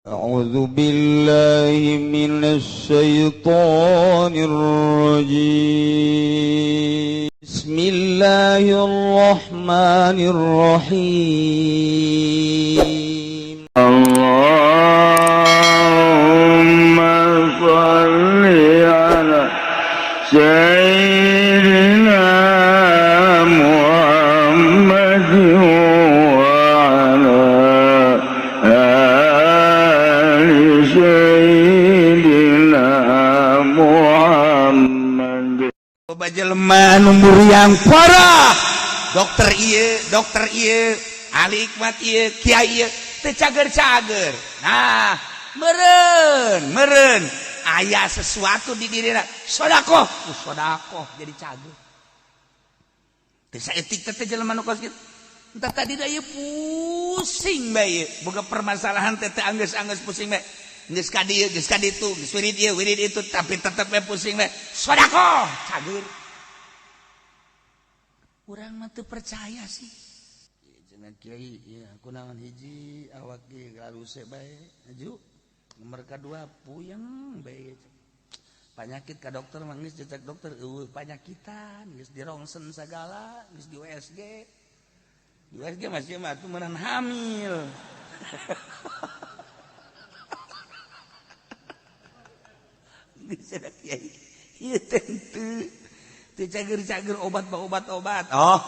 أعوذ بالله من الشيطان الرجيم بسم الله الرحمن الرحيم اللهم صل على سيدنا محمد وعلى آل سيدنا محمد. Coba jelema numur yang parah dokter iya ahli hikmat iya kiai iya teu cager-cager. Nah meren aya sesuatu di dirina sodakoh jadi cager teu saeutik teh jelema nu kos kitu entah tadi da ieu pusing bae boga permasalahan teh anggeus pusing bae geus ka dieu geus ka ditu geus wirid itu tapi tetep bae pusing bae sodakoh cager. Urang mah teu percaya sih. Cenah kiai ya kunaon hiji awak ge galuse bae aju nomor kadua puyeng bae penyakit ka dokter mah geus cek dokter eueuh panyakitan geus dirongsen sagala geus di USG masih mah atuh meunan hamil. Cenah kiai ieu tentu teu cager-cager obat. Oh,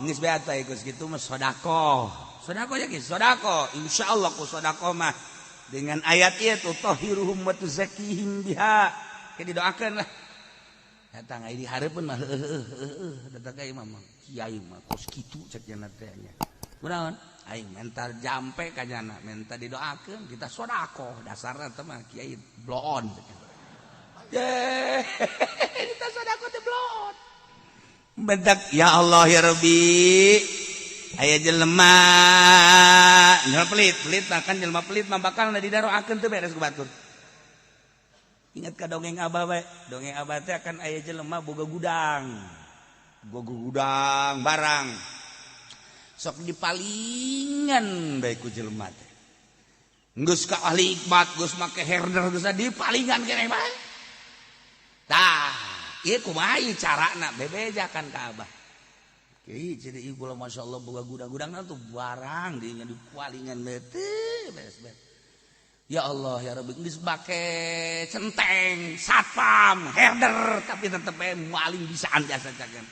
geus bae atuh geus kitu mah sedekah. Sedekah ya geus sedekah. Insyaallah ku sedekah mah dengan ayat ieu tutahhiruhum wa tuzakkihim biha. Ke didoakeun lah. Datang ai dihareupeun mah datang ka imam kiai mah kos kitu cek cenah teh nya. Kunaon? Aing mental jampe ka nyana, minta didoakeun kita sedekah. Dasarna teh mah kiai bloon. Kita sedekah teh bloon. Bedak ya Allah ya Rabbi aya jelema nyol pelit makan jelema pelit mah bakal didaroakeun teu beres ku batur. Ingat ka dongeng Abah bae. Dongeng Abah teh akan aya jelema boga gudang barang. Sok dipalingan bae ku jelema teh. Geus ka ahli hikmat, geus make herder geus dipalingan keneh bae. Tah ieu kumaha ieu carana bebejakan ka Abah. Kiai jadi ieu kula masyaallah boga gudang-gudangna tuh barang dinya dipalingan teh beres-beres. Ya Allah ya Rabbi geus make centeng, satpam, herder tapi tetep bae maling bisaan jasa cagen.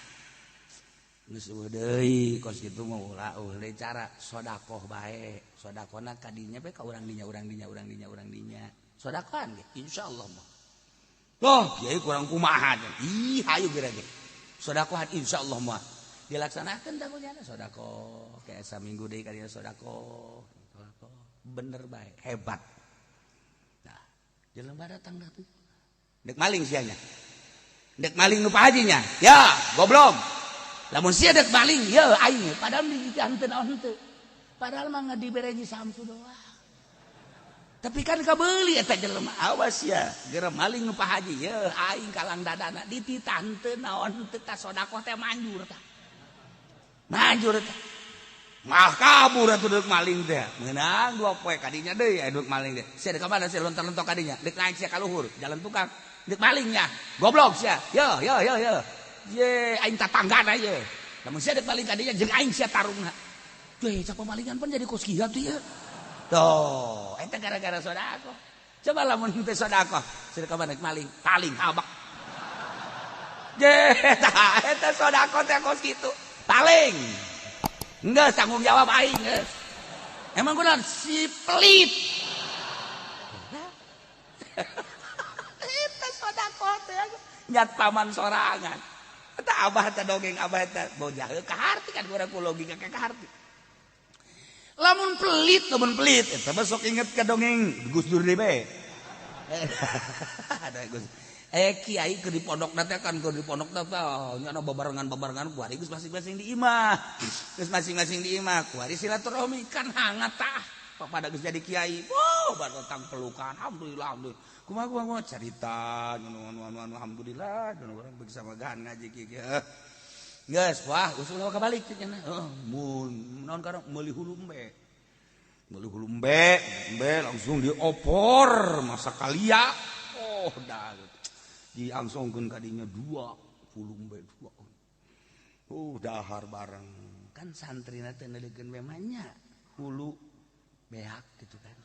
Geus eueuh deui kos kitu mah ulah deui cara sedekah bae. Sedekahna ka dinya bae ka urang dinya. Sedekahan ge insyaallah mah. Loh, kiai kurang kumaha. Ih, hayu geura ge. Sedekah insyaallah mah dilaksanakeun dagunyana sedekah. Kayak saminggu deui ka dieu sedekah. Bener bae, hebat. Nah, jelema datang dah tuh. Dek maling sianya. Dek maling nu pahajinya. Ya, goblok. Lamun sia dek maling, ya aing padahal dihanteun naon henteu. Padahal mah ngadibereji samsu doang. Tapi kan kabeuli eta jelema awas ya geura maling nu pahaji ye aing kalang dadana dititah teu naon teu ka sedekah teh manjur tah mah kabur atuh deuk maling teh meunang 2 poe kadinya deui aya deuk maling teh sia deuk ka mana sia lontar-lontor kadinya deuk naik sia ka luhur jalan tukang deuk malingnya goblok sia yo ye aing tatanggana ye lamun sia deuk maling kadinya jeung aing sia tarungna teh cak pamalingan pun jadi kos kieu teh ye. Tuh, itu gara-gara sedekah. Coba lamun teu sedekah, sedekah mana maling, paling habak. Eta sedekah teh kos kitu. Paling. Enggak tanggung jawab aing geus. Emang kunaon si pelit. Eta sedekah teh nyat paman sorangan. Eta Abah teh dongeng Abah teh bojah ka harti kan urang ku logika ka harti. Lamun pelit eta mah sok inget ka dongeng Gus Dur deui bae. Ada Gus. Kiai keur di pondokna teh kan keur di pondokna teh nyana babarengan kuari geus masing-masing di imah. Geus masing-masing di imah kuari silaturahmi kan hangat tah. Pada geus jadi kiai. Datang pelukan alhamdulillah. Kumaha carita alhamdulillah urang bisa magahan ngaji kieu. Geus wah usul ka balik cenah. Mun naon karang meuli hulum bae. Beli hulumbe langsung diopor masa kalia. Oh dah diangsongkeun kadinya 2 hulumbe 2. Dahar bareng kan santrina teh neulekeun memangnya hulu beak gitu kan.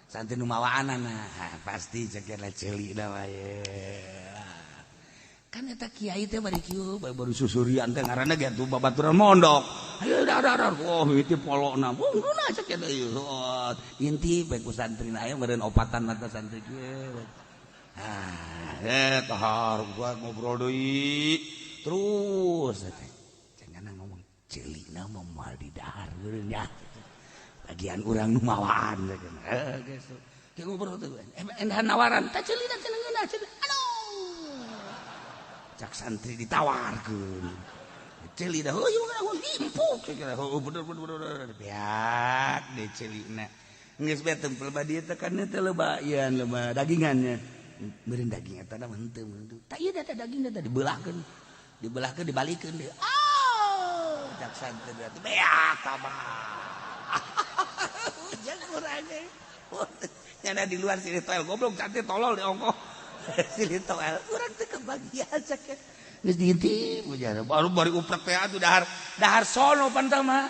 Santri nu mawaanana pasti cekeun celi da wae. Kan eta kiai teh bari kieu baru susurian teh ngaranna ge atuh babaturan mondok. Ayo dar oh itu polona. Bunguna cekeun ieu. Inti bae ku santrina aya meureun opatan mata santri kieu. Tahar gua ngobrol deui. Terus cenah ngomong celina mah moal di dahar geureun nya. Bagian urang nu mawaan geus. Ki ngobrol teh endah nawaran, tah celina cenah ngeuna cenah. Aduh. Cak santri ditawarkeun. Celina heuh urang himpuk cenah. Bener. Beak de celina. Geus bae tempel badi teh kan teh loba ieu loba dagingannya. Meureun daging eta mah henteu. Tah ieu da daging da dibelahkeun. Dibelahkeun dibalikeun deui. Cak santri berarti beak mah. Jangan kurangnya nyana di luar sini toel goblok cantik tolol di ongkoh sini toel kurang teh kebagian sakit geus diintip baru uprek teh atuh dahar sono pantama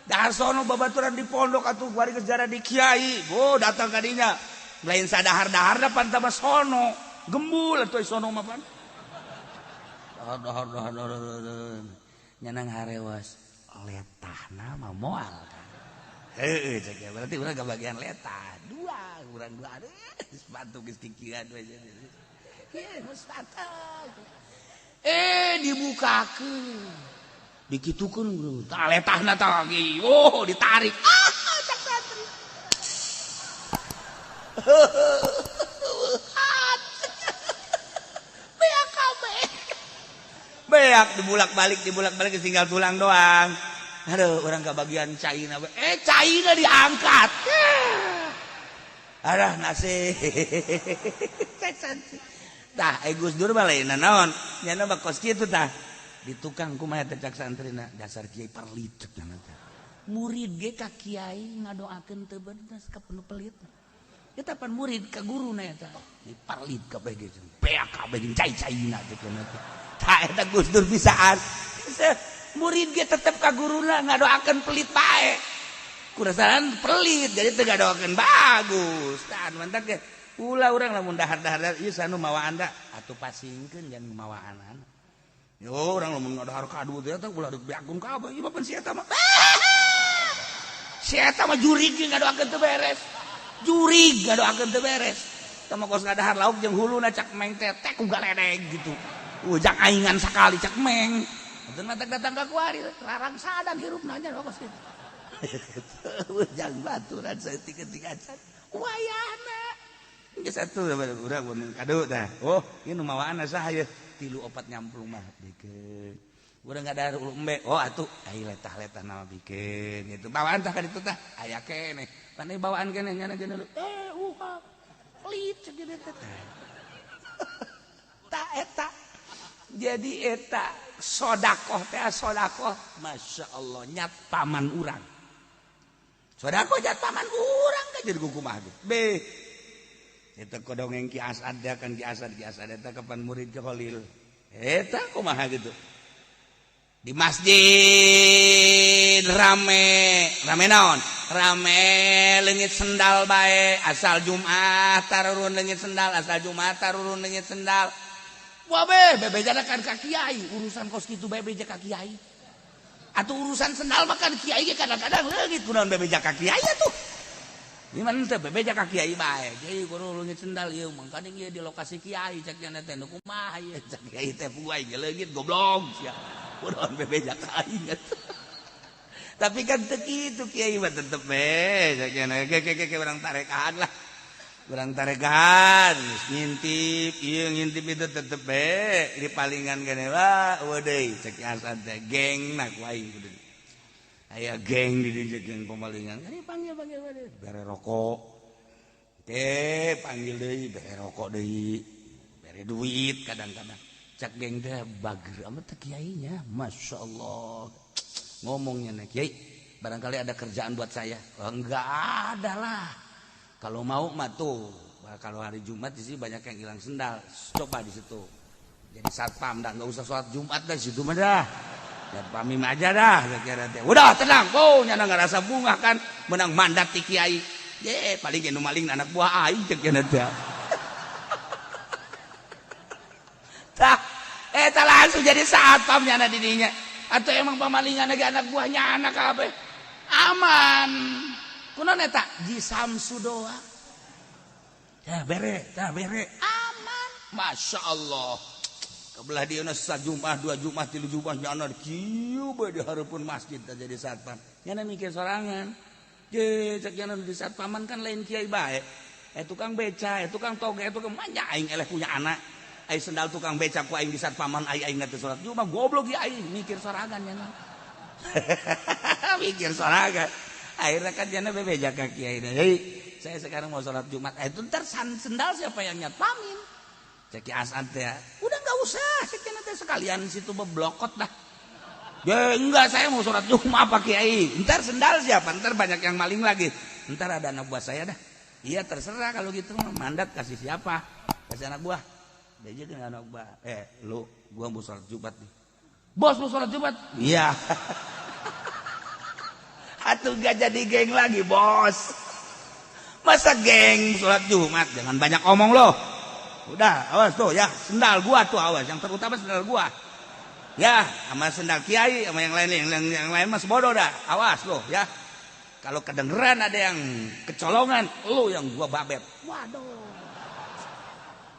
dahar sono babaturan di pondok atuh bari kejar di kiai datang ka dinya lain sadahar-daharna pantama sono gembul atuh sono mah pan dahar nyana ngarewas letahna mah moal cek berarti urang kebagian letah 2 urang 2 sepatu geus kikiran we jadi sepatu dibukakeun dikitukeun bro tah letahna tah lagi ditarik cak santri beak kabeh beak dibulak-balik tinggal tulang doang. Aduh, orang kebagian caina. Caina diangkat. Arah nasi. Tah, Gus Dur mah lain naon. Nyana mah kos kieu tah. Di tukang kumaha teh cak santrina dasar kiai perlit cenah teh. Murid ge ka kiai ngadoakeun teu bener ka penuh pelit. Eta pan murid ka guruna eta. Di perlit kabeh ge. Beak kabeh cai-caina cenah teh. Tah eta Gus Dur bisaan. Murid ge tetep ka guruna ngadoakeun pelit bae. Kurasaran pelit jadi teu ngadoakeun bagus. Tah mantap ge. Ulah urang lamun dahar-dahar ieu sanu mawaan da atuh pasingkeun jangan mawaanan. Yo urang lamun ngadahar kadu teh tah ulah beakun ka abah ieu mah si eta mah. Si eta mah jurig ge ngadoakeun teu beres. Jurig ngadoakeun teu beres. Tah mah kos ngadahar lauk jeung huluna cak meng teh tek uga ledeg gitu. Ujak aingan sakali cak meng. Betul matak datang ke kuari, larang sadang hirup nanya kok sih. Jangan baturan setik-setik aja. Wayana. Geus satu urang mun kado tah. Oh, ieu nu mawaan saha ye? 3-4 nyamplung mah bikeun. Urang ngadahar ulu embe. Oh atuh ai letah-letah nama bikeun gitu. Bawaan tah ka ditu tah aya keneh. Pan bawaan keneh nyana geuna pelit ceuk teh. Tak eta. Jadi eta sodakoh teh sodakoh Masya Allah nyat paman urang sodakoh nyat paman urang kan jadi kumaha be eta kodongeng Ki Asad kan Ki Asad eta kapan murid ke Khalil eta kumaha gitu di masjid rame naon rame leungit sendal bae asal Jumat tarurun leungit sendal asal Jumat tarurun leungit sendal. Wah bebejakan ka kiai urusan kos kitu bebeja ka kiai. Atuh urusan sendal makan kiai ge kadang-kadang leungit kunaon bebeja ka kiai atuh. Di mana teh bebeja ka kiai bae. Jadi kudu leungit sendal ieu mah kadang ieu di lokasi kiai cak nya teh nu kumaha ieu cak kiai teh puai ge leungit goblok sia. Kunaon bebeja ka aing atuh. Tapi kan teu kitu kiai mah tetep cak nya ge urang tarekaan lah. Urang tarekan ngintip ieu ngintip itu tetep bae di palingan keneh wah deui cek asal teh gengna ku aing kudu aya geng di dieu geng pamalingan ari panggil bere rokok teh panggil deui bere rokok deui bere duit kadang-kadang cak geng teh bager amat teh kiai nya masyaallah ngomongnya na kiai barangkali ada kerjaan buat saya. Oh, enggak ada lah. Kalau mau mah tuh, kalau hari Jumat di sini banyak yang hilang sendal. Coba di situ. Jadi satpam dah, enggak usah sholat Jumat dah situ mah dah. Dan pamim aja dah kira-kira. Udah tenang, nyana enggak rasa bunga kan menang mandat ti kiai. Ye, paling anu maling anak buah aing kira-kira dah. Tah, eta langsung jadi satpam nyana di dinya. Atau emang pamalingan lagi anak buahnya anak kabeh. Aman. Kunaon eta? Ji Samsu doa. Ya bere. Aman. Masya Allah. Kebelah dia sa Jumat, 2 Jumat, 3 Jumat nyana kieu bae di hareupeun masjid jadi satpam. Nyana mikir sorangan. Je cek nyana di satpaman kan lain kiai bae. Tukang beca, tukang toge, tukang manja aing eleh punya anak. Aing sendal tukang beca ku aing di satpaman aing teh salat Jumat goblok ya aing mikir sorangan nyana. Mikir sorangan. Akhirnya kan jana bebeja ka kiai. Hei, saya sekarang mau sholat Jumat. Itu ntar sendal siapa yang nyatpamin? Ceki Hasan teh. Udah enggak usah, ceki nanti sekalian situ beblokot dah. Ya enggak, saya mau sholat Jumat Pak Kiai. Ntar sendal siapa? Ntar banyak yang maling lagi. Ntar ada anak buah saya dah. Iya terserah kalau gitu mandat kasih siapa? Kasih anak buah. Dia juga anak buah. Lu, gua mau sholat Jumat nih. Bos mau sholat Jumat? Iya. Atuh gak jadi geng lagi bos. Masa geng sholat Jumat? Jangan banyak omong loh. Udah awas tuh ya, sendal gua tuh awas. Yang terutama sendal gua. Ya sama sendal kiai sama yang lain mas bodoh dah. Awas loh ya. Kalau kedengeran ada yang kecolongan, lu yang gua babet. Waduh.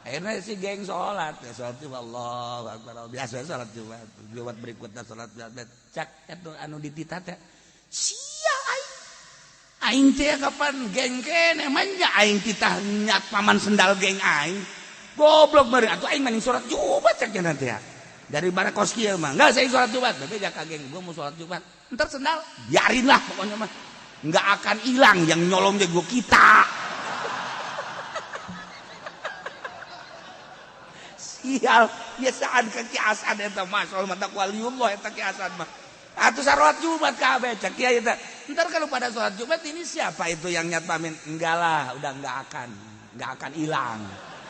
Akhirnya si geng sholat. Ya sholat Jumat Allah Akbar. Biasa sholat Jumat. Jumat berikutnya sholat Jumat. Cak itu anu dititat ya. Sia aing teh kapan geng kene manja aing titah nyat paman sendal geng aing goblok bari atuh aing maning salat Jumat cek nanti ya dari bara kos kieu mah enggak saya salat Jumat tapi jaga geng gua mau salat Jumat entar sendal biarin lah pokoknya mah enggak akan hilang yang nyolong jago kita. Sial biasaan ke kiasan eta mah soal mata waliullah eta kiasan mah. Atuh salat Jumat kabeh cek kiai teh. Ntar kalau pada sholat Jumat ini siapa itu yang nyatpamin? Enggak lah, udah enggak akan hilang.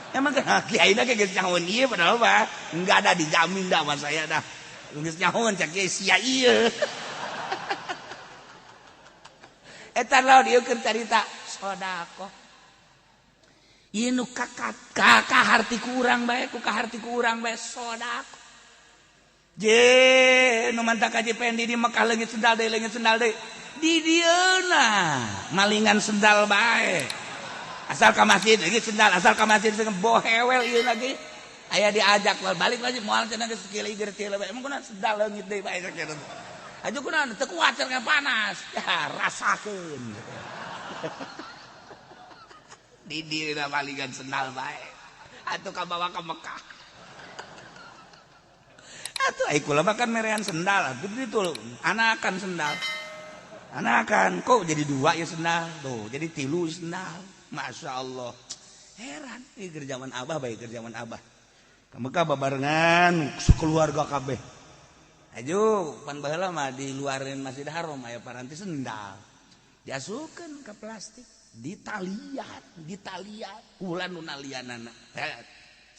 Emang kan kiai ge geus nyahoeun ieu padahal mah enggak ada dijamin dah sama saya dah. Geus nyahoeun cek kiai sia ieu. Eta lawan ieu keur carita sedekah. Ieu nu kaharti ku urang bae, ku kaharti ku urang bae sedekah. Je nu mantap kaji pendi di Mekah leungit sendal deui di dieuna malingan sendal bae asal ka masjid lagi sendal asal ka masjid bohewel ieu lagi aya diajak balik lagi moal cenah geus sekili gerti bae emang kunaon sendal leungit deui bae kitu aju kunaon teu kuat cenah panas ya rasakeun di dieuna malingan sendal bae atuh ka bawa ka Mekah. Atuh ai kula makan merean sendal atuh gitu anakan sendal. Anakan kok jadi 2 ya sendal tuh jadi 3 sendal. Masya Allah heran ini kerjaan abah baik kerjaan abah ka Mekah babarengan sekeluarga kabeh. Ayo pan baheula mah di luarin Masjid Haram aya paranti sendal diasukeun ke plastik ditalian ulah nu nalianana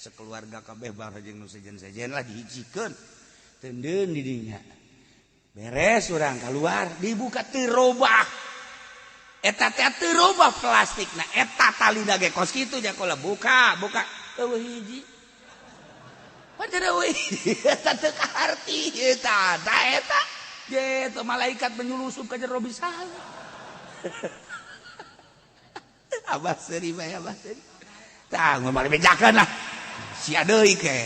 sekeluarga kabeh bareng jeung nu sejen-sejen lah dihijikeun teundeun di dinya beres urang keluar dibuka teu robah eta teh teu robah plastikna eta talina ge kos kitu nya kula buka eueuh hiji padahal eueuh eta teu kaharti eta ge teu malaikat menyulusup ka jero bisan abah seuri bae abah seuri tah ngomong bejakeun lah sia deui ke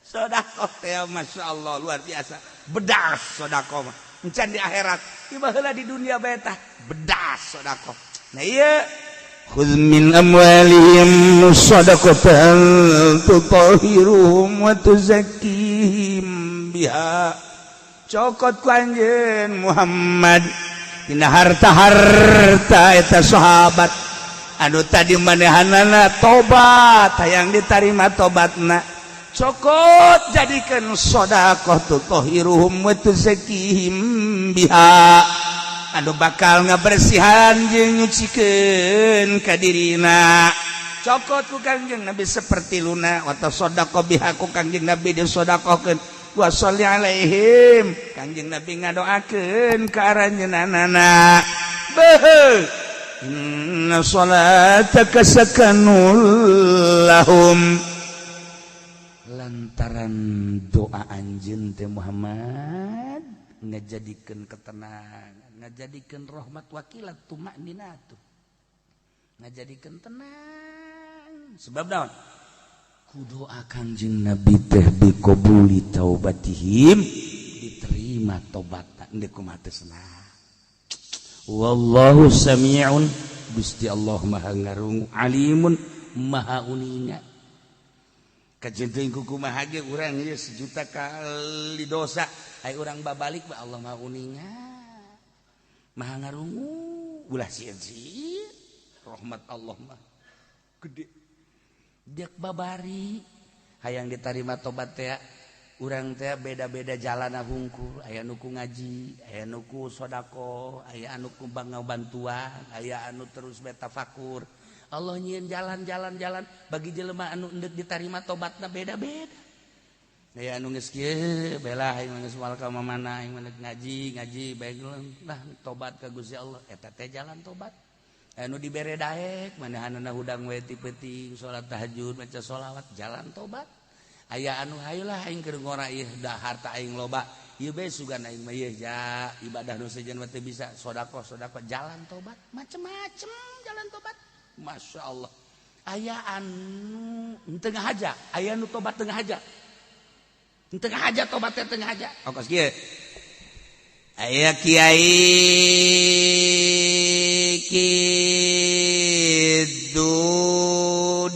sedekah teh Masya Allah luar biasa bedas sedekah mah encan di akhirat ieu heula di dunia bae tah bedas sedekah nah ieu khudz min amwalihim shadaqatan tutahhiruhum wa tuzakkihim biha cokot ku anjeun Muhammad dina harta-harta eta sahabat anu tadi manehanana tobat hayang diterima tobatna cokot jadikan sedekah tutahhiruhum wa tuzakihim biha anu bakal ngabersihan jeung nyucikeun ka dirina cokot ku Kangjeng Nabi seperti luna wa tasaddaqo biha ku Kangjeng Nabi disodaqokeun wa sholli alaihim Kangjeng Nabi ngadoakeun ka aranjeunana beuh inna sholataka sakanul lahum lantaran doa anjeun teh Muhammad ngajadikeun ketenangan ngajadikeun rahmat wakilat tumakninatu ngajadikeun tenang sebab naon ku doa Kangjeng Nabi teh biqabuli taubatihim diterima tobatna endeu kumaha teu senang wallahu sami'un Gusti Allah maha ngarungu alimun maha uninga kajen teuing kumaha ge urang ieu sejuta kali dosa ai urang babalik ba Allah maha uninga maha ngarungu ulah sieun-sieun rahmat Allah mah gede diak babari hayang ditarima tobat teh urang teh beda-beda jalana hungkul aya nu ku ngaji aya nu ku sedekah aya anu ku bantuan aya anu terus betafakur Allah nyieun jalan bagi jelema anu endeuk ditarima tobatna beda-beda aya anu geus kieu belah aing geus moal ka mamana aing ngaji bae lah tobat ka Gusti Allah eta teh jalan tobat anu dibere daek manahanana hudang we ti peuting salat tahajud maca sholawat jalan tobat aya anu hayulah aing keur ngora ieu da harta aing loba ieu bae sugan aing mah ieu ja ibadah nu sejen teh bisa sedekah jalan tobat macem-macem jalan tobat masyaallah aya anu teu ngahaja aya anu tobat teu ngahaja teu ngahaja tobat teh teu ngahaja ongkos kieu aya kiai kitu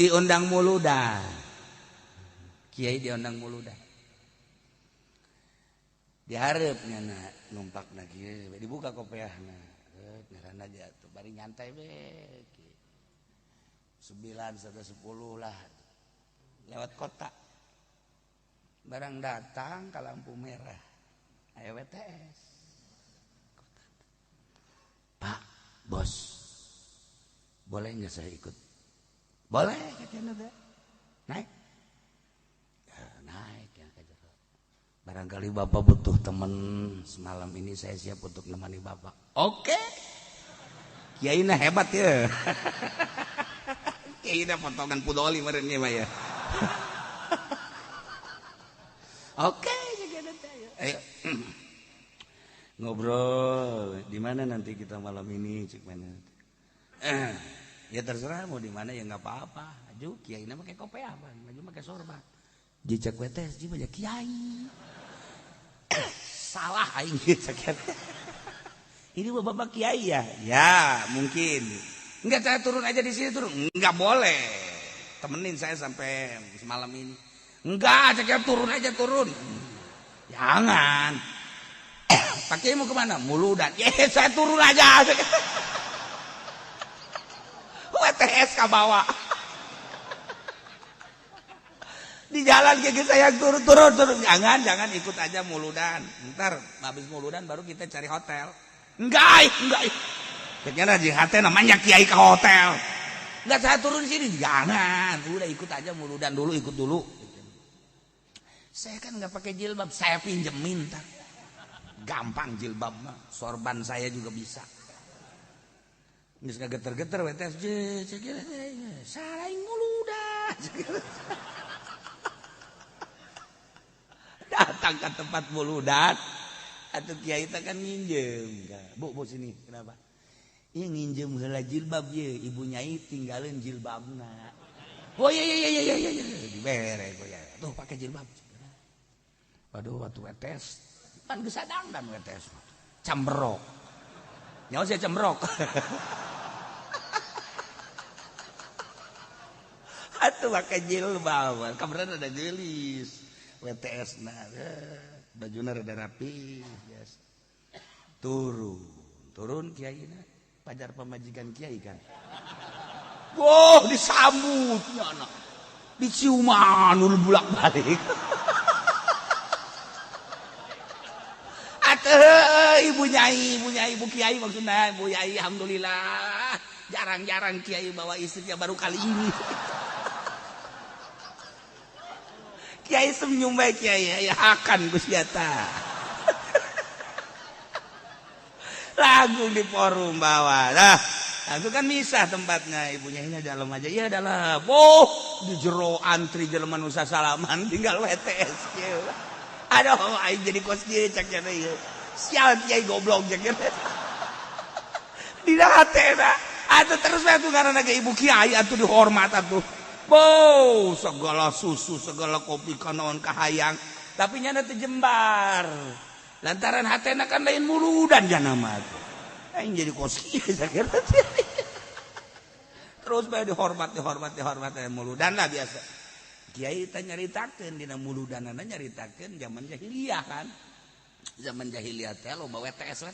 diundang muludan kiai diundang muludan diharapnya numpakna kieu dibuka kopiahna ngaranna aja tuh bari nyantai we 9 sampai 10 lah lewat kota barang datang ke lampu merah aya WTS Pak bos boleh nggak saya ikut boleh katanya teh naik naik ya barangkali bapak butuh teman semalam ini saya siap untuk menemani bapak oke kiai na hebat ya kiai na potongan pudoli meureun ge mah ya oke ayo ngobrol di mana nanti kita malam ini cik mana ya terserah mau di mana ya nggak apa-apa aju kiai na pakai kopiah aju pakai sorban jejak wetes ji banyak kiai salah aing cek ini bapak kiai ya mungkin enggak saya turun aja di sini turun enggak boleh temenin saya sampai semalam ini enggak cek turun aja turun jangan pakai mau kemana muludan saya turun aja WTS ke bawah di jalan kayak saya turun jangan ikut aja muludan ntar habis muludan baru kita cari hotel enggak kayaknya di hati namanya kiai ke hotel enggak saya turun sini jangan udah ikut aja muludan dulu ikut dulu saya kan nggak pakai jilbab saya pinjemin ntar gampang jilbab mah sorban saya juga bisa geus geter-geter wetes salaing muludan datang ke tempat muludan atuh kiai teh kan nginjem bu sini kenapa ieu nginjem heula jilbab ye ibu nyai tinggalin jilbabna oh iya dibere ya tuh pakai jilbab waduh waktu wetes kan geus sadangdan wetes cambrok nyawa saya cambrok atuh pakai jilbab kabaran ada jelis WTS nah bajuna rada rapi yes. turun kiai na pajar pemajikan kiai kan wow disambut nyana diciuman ul bulak-balik. Atuh ibu nyai, ibu kiai maksudna, ibu kiai alhamdulillah. Jarang-jarang kiai bawa istrinya baru kali ini. Kiai senyum bae kiai, ya akan Gusti Eta. Lagu di forum bawah. Nah, itu kan misah tempatnya. Ibunya ini dalam aja. Iya dalam. Oh, di jero antri jelema nu salaman tinggal WTS. Aduh, aing jadi kos kieu cak cenah ieu. Sial kiai goblok cak cenah. Dina hatena. Atuh terus we atuh ngaranna ke ibu kiai atuh dihormat atuh. Boh, segala susu, segala kopi kanaon kahayang. Tapi nyana teu jembar. Lantaran hatena kan lain muludan jana mah. Aing jadi kos kieu cak cenah. Terus bae dihormat muludan lah biasa. Kiai teh nyaritakeun dina muludanana nyaritakeun zaman jahiliyah kan. Zaman jahiliyah teh loba WTS.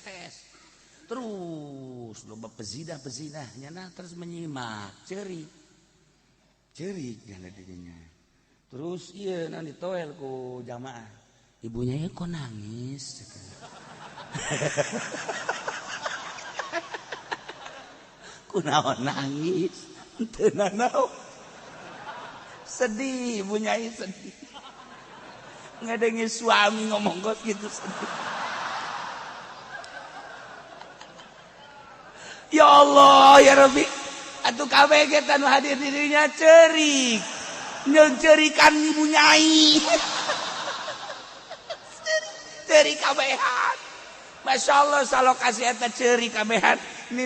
Terus loba pezinah nyana terus menyimak ceurik nyana didinya. Terus ieu na ditoel ku jamaah. Ibunya ya kok nangis. Kunaon nangis? Teu nanaon. Sedih, ibu nyai sedih. Ngadengi suami ngomong kos gitu sedih. Ya Allah, ya Rabbi. Atuh kabeh ge tanu hadir dirinya cerik. Nyerikan ibu nyai. Cerik kabehan. Masya Allah salokasi eta cerik kabehan. Ini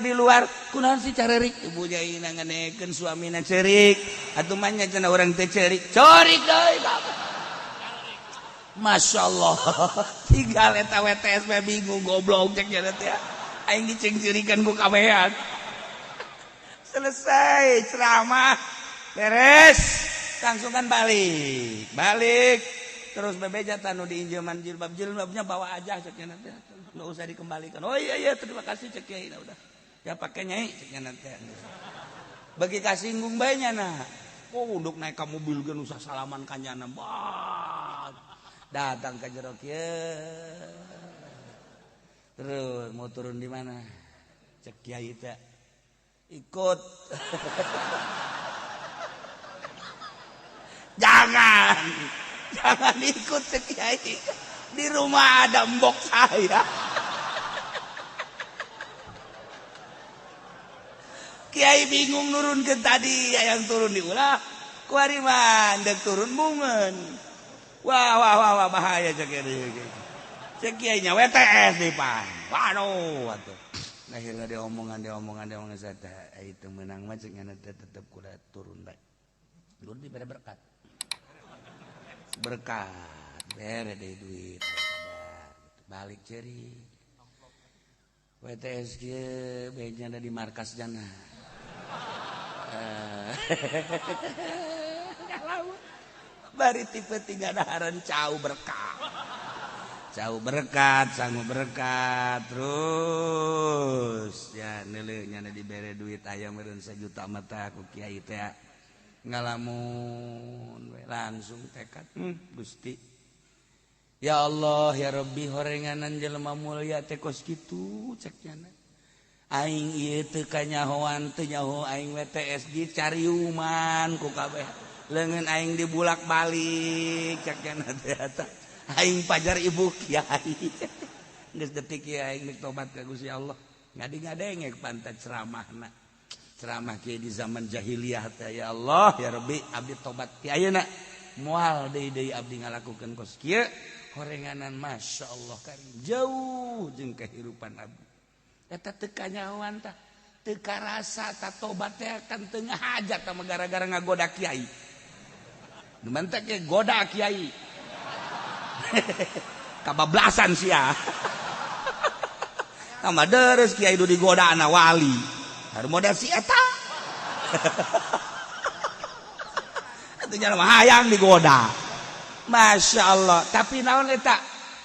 di luar kunaon sih carerik ibu nyai nanganekeun suamina cerik atuh mah nya cenah urang teh cerik deui bapak. Masya Allah tinggal eta WTS mah bingung goblok cek cenah teh aing diceng-cerikan ku kabehan. Selesai ceramah beres langsung kan balik terus bebeja tanu diinjeman jilbabnya bawa aja cek cenah teh. Nggak usah dikembalikan. Oh iya terima kasih cek kiai nah udah. Ya pakai nyai ceknya nanti. Bagi kasinggung bae nah. Oh untuk naik ke mobil kan usah salaman kanyana. Bah. Datang ke jero kieu. Terus mau turun di mana? Cek kiai teh. Ikut. Jangan ikut cek kiai. Di rumah ada mbok saya. Kiai bingung nurun ke tadi yang turun diulah. Kuari mah dek turun bungen. Wah bahaya cek kiai. Cek kiai nya WTS di pan. Waduh atuh. Akhirnya dia omongan saya itu menang mah cek ngana tetep kuda turun bae. Turun di berkat. Berkat. Bere deh duit balik ceri WTS kieu beja ada di markas jana. Bari tipe 3 daharan cau berkat sangu berkat terus ya neuleuh nya dibere duit aya meureun 1 juta mata ku kiai teh ngalamun langsung tekad Gusti. Ya Allah ya Rabbi horenganan jelema mulia teh kos kitu cek cenah. Aing ieu teu kanyahoan teu nyaho aing WTS dicariuman ku kabeh. Leungeun aing dibulak-balik cek cenah teh eta. Aing pajar ibu kiai. Geus detik ieu aing mik tobat ka Gusti Allah. Ngadi-ngadenge pantat ceramahna. Ceramah kieu di zaman jahiliyah teh ya Allah ya Rabbi abdi tobat ti ayeuna. Moal deui abdi ngalakukeun kos kieu. Horenganan Masya Allah karim jauh jeung kehidupan abdi eta teu kanyahoan tah teu karasa tah tobat teh kan teu ngahajat tah gara-gara ngagoda kiai demen teh ke goda kiai kabablasan sia tambah deres kiai du digoda ana wali hareup modal si eta atuh nya mah hayang digoda. Masya Allah. Tapi naon eta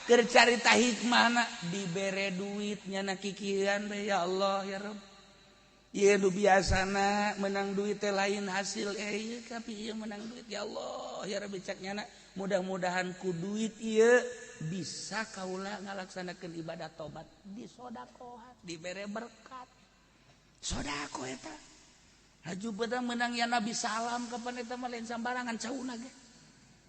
keur carita hikmahna dibere duit nyana kikieuan ya Allah ya Rabb. Iya nu biasana menang duit teh lain hasil tapi ieu menang duit ya Allah ya Rabbi caknya mudah-mudahan ku duit ieu bisa kaula ngalaksanakeun ibadah tobat di sodakohan dibere berkat sodako eta haju beda menang ya Nabi salam kapan eta mah lain sambarangan cauna ge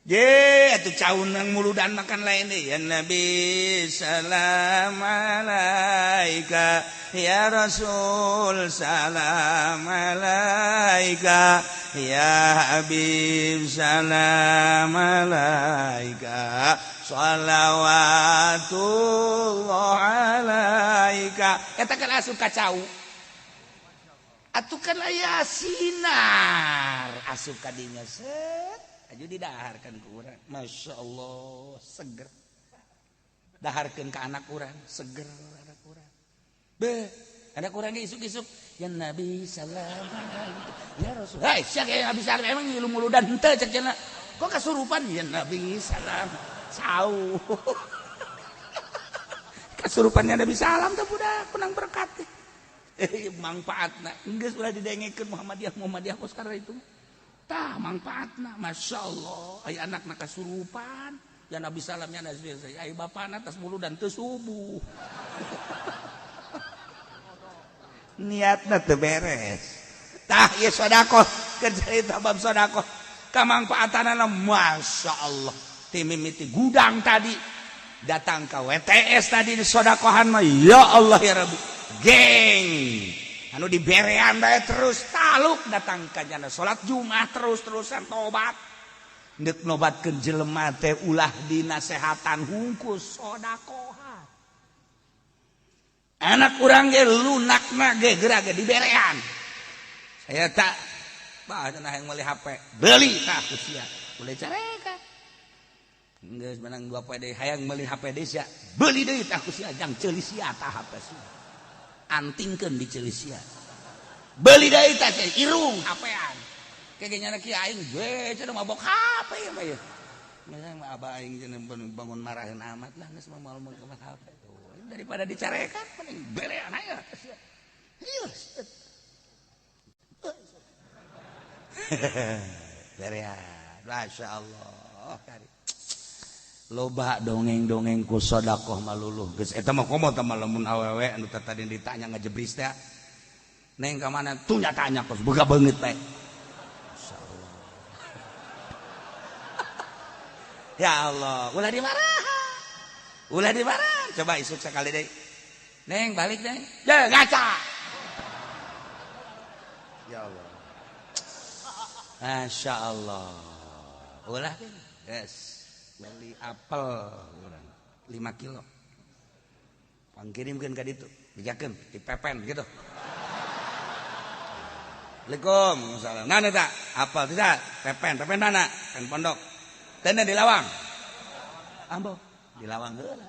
ye atuh caunang muludan makan lain deh ya Nabi salam alaika ya Rasul salam alaika ya Habib salam alaika shalawatullah alaika eta kan asup kacau atuh kan aya sinar asup ka dinya set aju didaharkan ke urang Masya Allah seger daharkan ke anak urang seger anak urang anak urang isuk-isuk ya Nabi salam ya Rasul hai siak ya Nabi salam emang ngilu muludan henteu cek cenah kok kasurupan ya Nabi salam sau kasurupannya Nabi salam teh budak penang berkat manfaatna geus ulah didengekeun Muhammadiyah kos karena itu tah manfaatna Masya Allah aya anakna kasurupan ya Nabi salamnya Nabi saya aya bapana tas muludan teu subuh niatna teu beres tah ieu sedekah kerja bab sedekah kamanfaatanna Masya Allah ti mimiti gudang tadi datang ke WTS tadi di sedekahan mah ya Allah ya Rabbi geng anu diberean bae terus taluk datang ka jana salat Jumat terus-terusan tobat neuk nobatkeun jelema teh ulah dinasehatan hungkus sedekah anak urang ge lunakna ge geura ge diberean saya tak bah cenah hayang meuli HP beuli tah ku sia boleh careka geus menang 2 poe deui hayang meuli HP deui sia beuli deui tah ku sia jang ceuli sia tah HP sia antingkeun di ceuli sia beuli deui tah irung HP-an kegenya kieu aing we cenah mabok HP ya mah ye mah abah aing cenah bangun marahin amat lah geus mah moal HP tuh daripada dicarekan mending berean aya sia ieu berean Masya Allah kari loba dongeng-dongeng ku sedekah maluluh geus eta mah komo tah lamun awewe anu tadi ditanya ngajebris teh neng ka mana tuh tanya kos boga beungeut bae masyaallah ya Allah ulah dimarah coba isuk sekali deui neng balik neng ya ngaca ya Allah Masya Allah ulah guys beli apel 5 kilo pangkirimkeun ka ditu dijakeun dipepen gitu Assalamualaikum salam nana tak apel tidak pepen mana pen pondok tenda di lawang ambo di lawang heula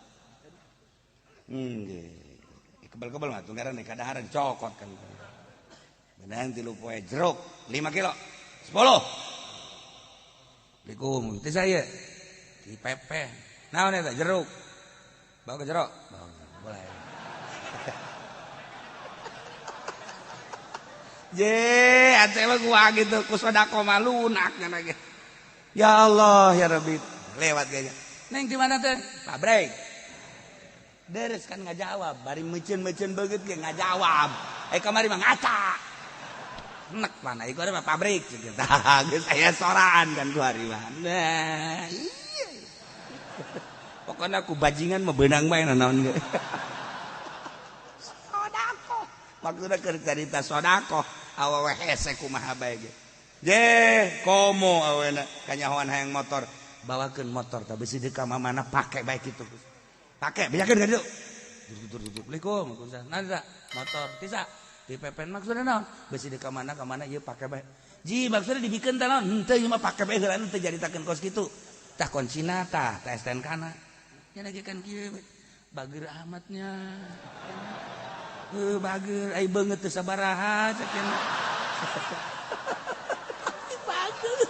kebel-kebel mah tunggaran nih kadaharan cokot kan benang 3 poe jeruk 5 kilo 10 Assalamualaikum teh saya dipepen naon eta jeruk bawa ke jeruk boleh je ate mah gua gitu ku sedekah mah lunak nya ge ya Allah ya Rabbi lewat gaya neng di mana teh pabrik deres kan ngajawab bari meuceun-meuceun beungeut ge ngajawab kamari mah ngaca nek mana iku mah pabrik gitu tah geus aya soran kan ku hari mah nah pokoknya aku bajingan mah beunang bae naon ge sodako maksudna keur carita sodako awewe hese kumaha bae ge je komo awena kanyahoan hayang motor bawakeun motor tah beusi deuk ka mamana pake bae kitu pake bejakeun ka ditu Assalamualaikum nanda motor tisa dipepen maksudna naon beusi deuk ka mana ieu pake bae ji maksudna dibikeun tah naon henteu ieu mah pake bae heula teu jaritakeun kos kitu tah kuncina tah STNK-na nya lagi kan kieu bager amatnya bager ai beungeut teu sabaraha cek cenah bager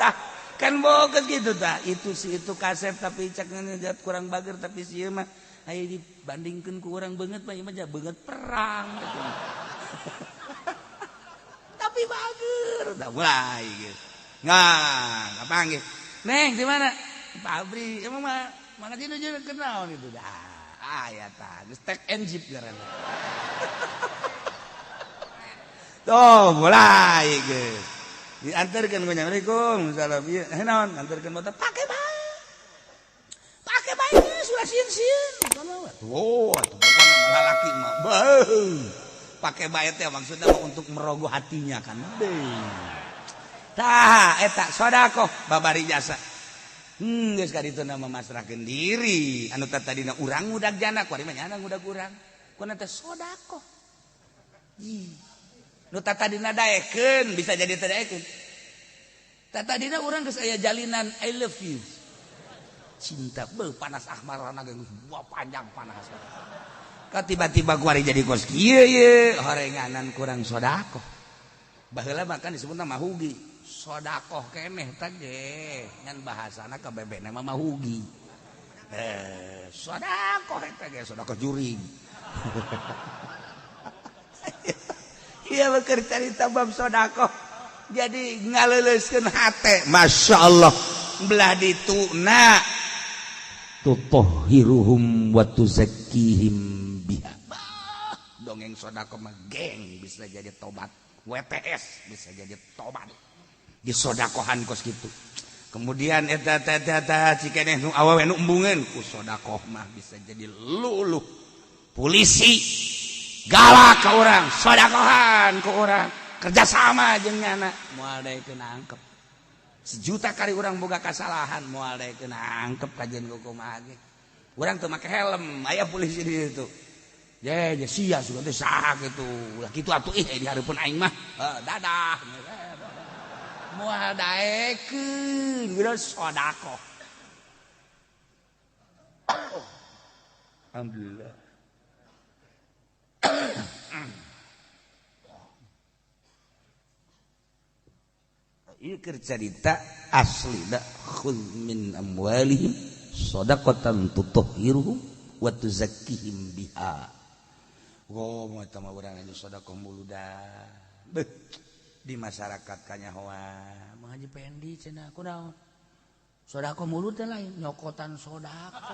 tah kan boges gitu tah itu si itu kasep tapi cek ngejat kurang bager tapi si mah ayo dibandingkan ku orang banget mah aja banget perang gitu. Tapi bager udah mulai gitu. Nggak panggil Neng di mana pabrik emang mah makanya dia kenal gitu dah ya tah stack and jeep karena tuh mulai gitu diantarkan ke Assalamualaikum salam iya naon antarkan motor pakai bayi sudah sin oh tuh bukan laki mah pakai bayi teh maksudnya untuk merogoh hatinya kan tah eta sodako babari jasa geus ka ditu nama masrahkeun diri anu tadina urang ngudag jana kuari mah nyana ngudag urang kuna teh sodako nu tadina daekeun bisa jadi teu daekeun tadina urang geus aya jalinan I love you cinta beuh panas ahmarana geus panjang panas ka tiba-tiba kuari jadi kos kieu ye horenganan kurang sodako baheula makan disebutna mahugi sodakoh keneh tage ngan bahasana kabebena mah mahugi sodakoh tage sodakoh juring iya beker cerita bab sodakoh jadi ngaleuleuskeun hate masyaallah belah dituna tutahhiruhum wa tuzakkihim biha dongeng sodakoh mah geng bisa jadi tobat WTS bisa jadi tobat disodakohan kos gitu kemudian eta cikeneh nu awewe nu embungeun ku sodakoh mah bisa jadi luluh polisi galak ka urang sodakohan ku urang kerjasama jeung nyana moal daekeun angkep 1 juta kali urang boga kasalahan moal daekeun angkep kajian kumaha ge urang teu make helm aya polisi di ditu ye sia sugan teh saha kitu ulah kitu atuh di hareupeun aing mah dadah moal daekeun geus sodako alhamdulillah ieu keur carita aslina khudz min amwalihim shadaqatan tutahhiruhum wa tuzakkihim biha oh eta mah urang anu sedekah muludan di masyarakat kanyahoa Mang Haji Pendi cenah kunaon sedekah mulut teh lain nyokotan sedekah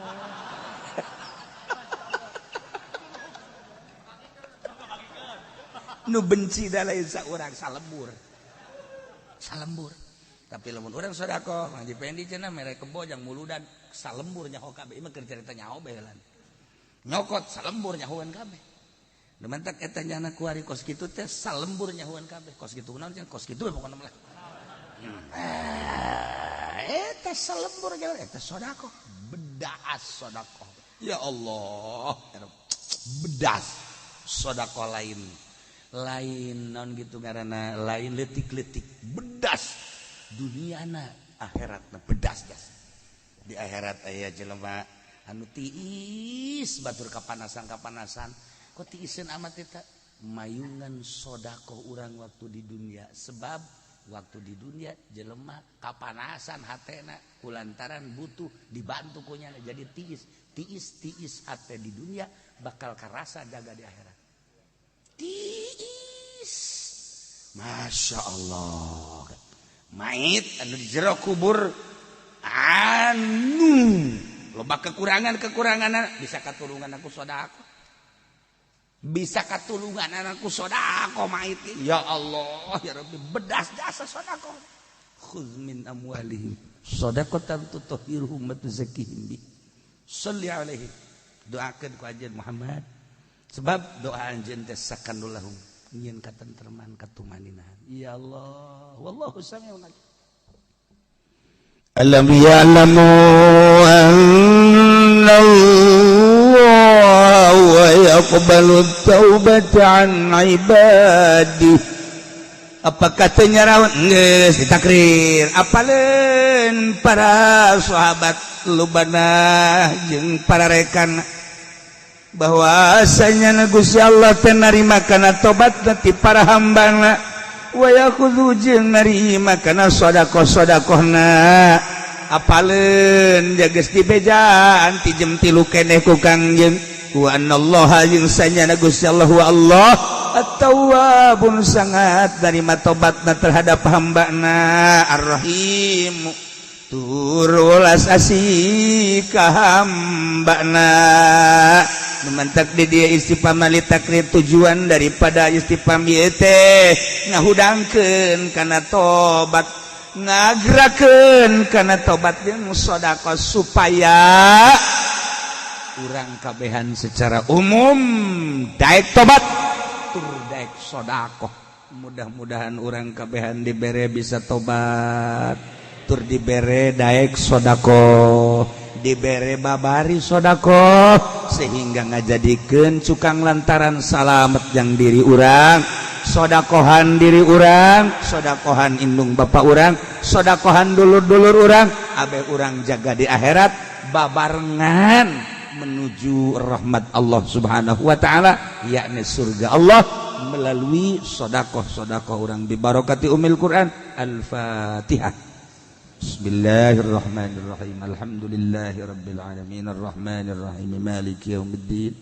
nu benci da lain saurang salembur tapi lamun urang sedekah Mang Haji Pendi cenah mere kebo jang muludan salembur nyaho kabeh mah keur carita nyaho bahelan nyokot salembur nyahoan kabeh Dementak eta nyana kuari kos kitu teh salembur nyahuan kabeh kos kitu naon cenah kos kitu pokona mah eta salembur nyahuan eta sedekah bedas sedekah ya Allah bedas sedekah lain naon gitu ngaranna lain leutik-leutik bedas duniana akhiratna bedas di akhirat aya jelema anu tiis batur kapanasan kok tiisen amat eta mayungan sodako urang waktu di dunia sebab waktu di dunia jelema kapanasan hatena kulantaran butuh dibantu kunyana jadi tiis hate di dunia bakal karasa jaga di akhirat tiis Masya Allah mait anu di jero kubur anu loba kekurangan bisa katulungan aku sodako bisa katulungan anakku sodako mait ya Allah ya Rabbi bedas jasa sodako khudz min amwalihim sadaqatan tutahhiruhum wa tuzakkihim bi shalli alaihi doakeun ku ajeun Muhammad sebab doa anjeun teh sakanul lahum nyieun katentreman katumaninan ya Allah wallahu sami'un alim alam ya'lamu anna wa yaqbalu taubata an ibadi apakah tenyarawan geus ditakrir apaleun para sahabat lubana jeung para rekan bahwasanya Gusti Allah teh narima kana tobat ti para hambana wa yakhudhu jeung narima kana sedekah-sedekahna apalen jages di bejaan ti jem 3 keneh ku Kangjeng wa anallaha jeung sanyana Gusti Allah wa Allah at-tawwabun sangat narima tobatna terhadap hambana ar-rahim tur welas asih ka hambana memantak di dia istifham li takrir tujuan daripada istifham ieu teh ngahudangkeun kana tobat ngageurakeun kana tobat jeung sedekah supaya urang kabehan secara umum daek tobat tur daek sedekah mudah-mudahan urang kabehan dibere bisa tobat tur dibere daek sedekah dibere babari sodako sehingga ngajadikeun cukang lantaran salamet yang diri urang sodakohan diri urang sodakohan indung bapak urang sodakohan dulur-dulur urang abe urang jaga di akhirat babarengan menuju rahmat Allah subhanahu wa ta'ala yakni surga Allah melalui sodakoh urang bibarokati umil Quran Al-Fatihah. Bismillahirrahmanirrahim. Alhamdulillahirabbil alamin arrahmanir rahim maliki yaumiddin.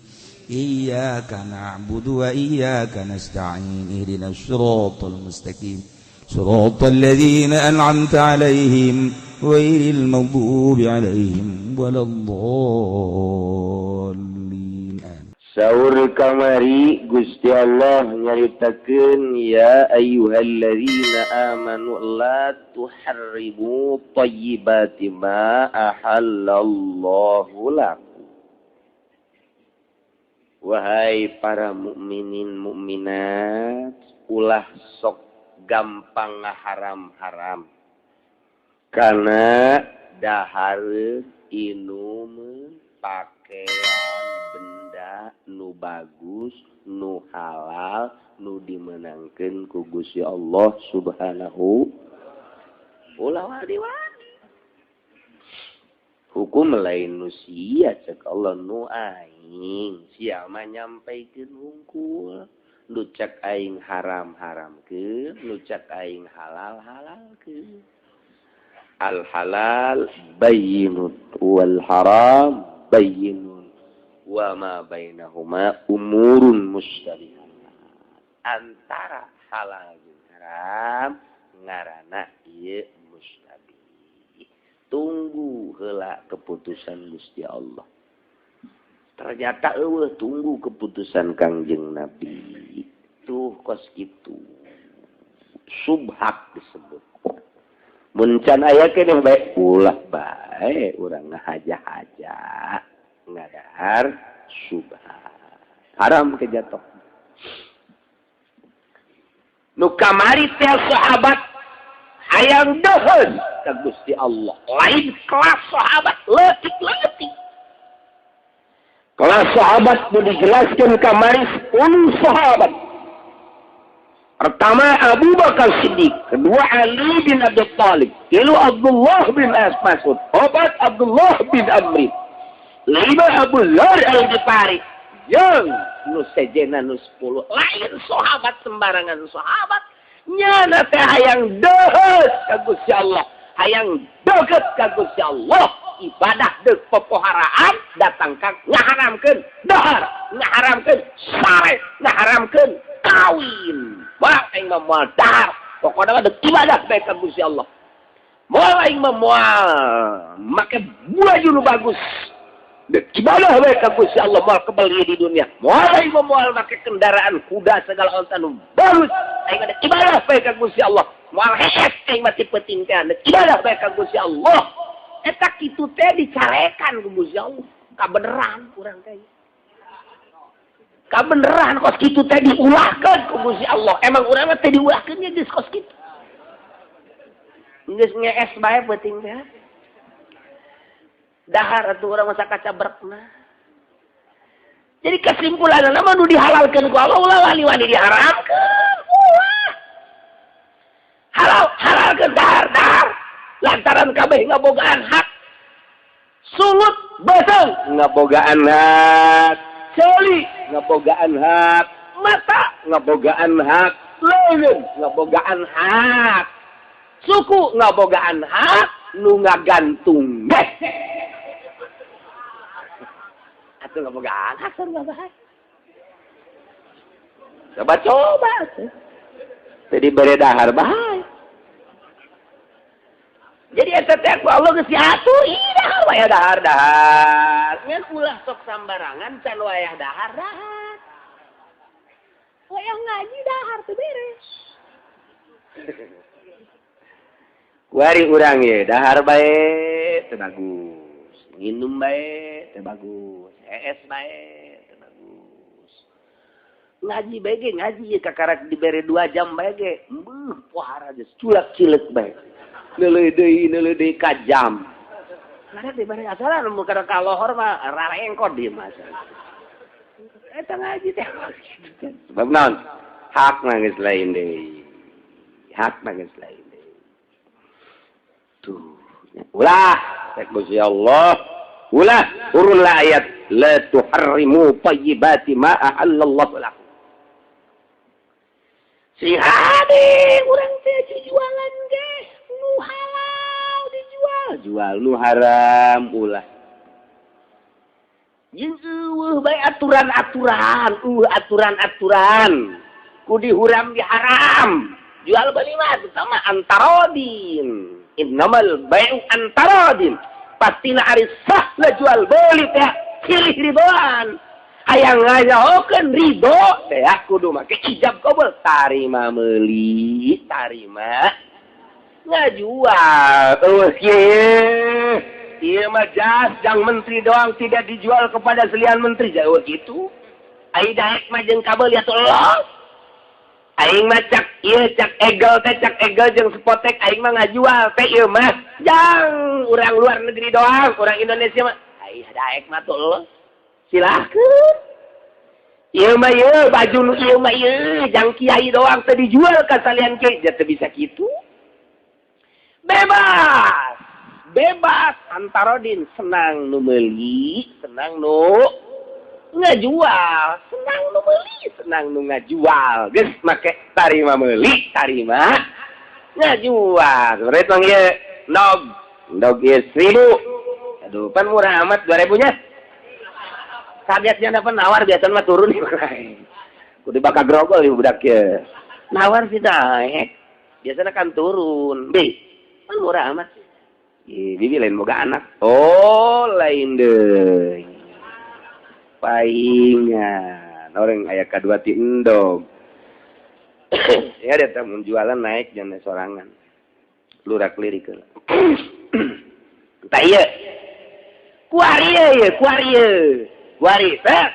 Iyyaka na'budu wa iyyaka nasta'in. Ihdinas siratal mustaqim. Siratal ladzina an'amta 'alaihim ghairil maghdubi 'alaihim waladdallin. Saur kamari Gusti Allah nyaritakeun ya ayyuhalladzina amanu la tuharrimu thayyibati ma ahallallahu lakum. Wahai para mukminin mukminat, ulah sok gampang ngaharam-haram kana dahar inum pakaian benda nu bagus nu halal nu dimenangkeun ku Gusti Allah subhanahu ulah wadi-wadi hukum lain nu sia cek Allah nu aing sia mah nyampaikeun hungkul nu cek aing haram-haramkeun nu cek aing halal-halalkeun al halal bayyinun wal haram bayyinun wa ma bainahuma umurun mustabihat. Antara halal jeung haram ngaranna ieu mustabih. Tunggu heula keputusan Gusti Allah. Ternyata eueuh tunggu keputusan Kangjeng Nabi. Tuh kos kitu. Subhak disebut. Mun can aya keneh bae ulah bae urang ngahaja-haja. Ngadahar subhat haram kejatuh nu kamari teh sahabat hayang deuheun ka Gusti Allah lain kelas sahabat leutik-leutik kelas sahabat nu dijelaskeun kamari 10 sahabat. Pertama Abu Bakar Siddiq, kedua Ali bin Abi Thalib, tilu Abdullah bin Mas'ud, opat Abdullah bin Amr, 5 Abu Dzar Al-Ghifari, yang nu sejena nu 10 lain sahabat sembarangan sahabat nyana teh hayang deuheut ka Gusti Allah, hayang deukeut ka Gusti Allah, ibadah deuk pepoharaan datang ka ngaharamkeun dahar, ngaharamkeun sare, ngaharamkeun kawin. Wah aing mah moal dahar, pokona mah deuk ibadah bae ka Gusti Allah. Moal aing mah moal make baju nu bagus. Ibadah bae ka Gusti Allah moal kebeli di dunia. Moal aing moal make kendaraan kuda segala onta nu bagus. Aing ada ibadah bae ka Gusti Allah. Moal hees aing mah tipe-tipe ibadah bae ka Gusti Allah. Eta kitu teh dicarekan ku Gusti Allah. Kabeneran urang teh. Kabeneran kos kitu teh diulahkeun ku Gusti Allah. Emang urang teh diulahkeun ge geus kos kitu. Geus ngees bae beuting teh. Dahar atuh urang masa kaca berekna. Jadi kesimpulanna mah nu dihalalkeun ku Allah ulah wani-wani diharamkeun. Ulah. Halalkeun dahar. Lantaran kabeh ngabogaan hak. Sulut beuseuh ngabogaan hak. Ceuli ngabogaan hak. Mata ngabogaan hak. Leungeun ngabogaan hak. Suku ngabogaan hak. nu ngagantung deh. Atuh nggak pegang, asal nggak bahas. Coba. Jadi beredahar bahaya. Jadi eta teh ku Allah geus diatur, dahar wayah dahar. Ngan ulah sok sambarangan can wayah dahar. Wayah ngaji dahar teu beres. Kuari urang ye, dahar bae teu bagus. Nginum bae teu bagus. Es bae teu bagus. Ngaji bae ge ngaji ye kakarak dibere 2 jam bae ge. Pohara geus culak-cileuk bae. Neuleuh deui ka jam. Karena dibere asalan mun kada kalohor mah rarengkot dieu mah. Eta ngaji teh. Sebab naon? Hakna geus lain deui. Hakna geus lain deui. Tuh, ulah tek Gusti Allah. Ulah urun ayat la tuharrimu thayyibati ma ahallallahu lakum. Si hade urang teh jualan ge nu halal dijual, jual nu haram ulah. Jeung eueuh bae aturan-aturan ku dihuram diharam. Jual beli mah sama antarodin. Innamal bai'u antarodin. Pastina ari sah lah jual beli teh silih ridhoan. Hayang ngajaokeun ridho teh kudu make ijab qabul. Tarima meuli, tarima ngajual. Ieu mah jas jang menteri doang tidak dijual kepada selian menteri jauh gitu. Ai daek mah jeung kabel ya tolong. Aing mah cak egel jeung spotek aing mah ngajual teh ieu mah jang urang luar negeri doang, urang Indonesia mah ai daek mah tolong. Silakeun. Ieu mah ieu baju nu ieu mah ieu jang kiai doang teh dijual ka salian kiai, teu bisa kitu. Bebas antarodin, senang nu meuli, senang nu ngajual, senang nu meuli, senang nu ngajual. Geus make tarima meuli, tarima ngajual. Berarti mah ieu nog ieu 1000. Aduh, pan murah amat 2000 nya. Kagetnya dapat nawar biasa mah turun nih. Kudu bakal grogol ieu budak ye. Nawar sih naik. Biasanya kan turun. Kan murah amat. Bibi lain boga anak. Oh, lain deui. Paingan. Orang aya kadua ti endog. Ya ada tamu jualan naik jangan sorangan. Lurak lirik. Tah ieu. Kuari teh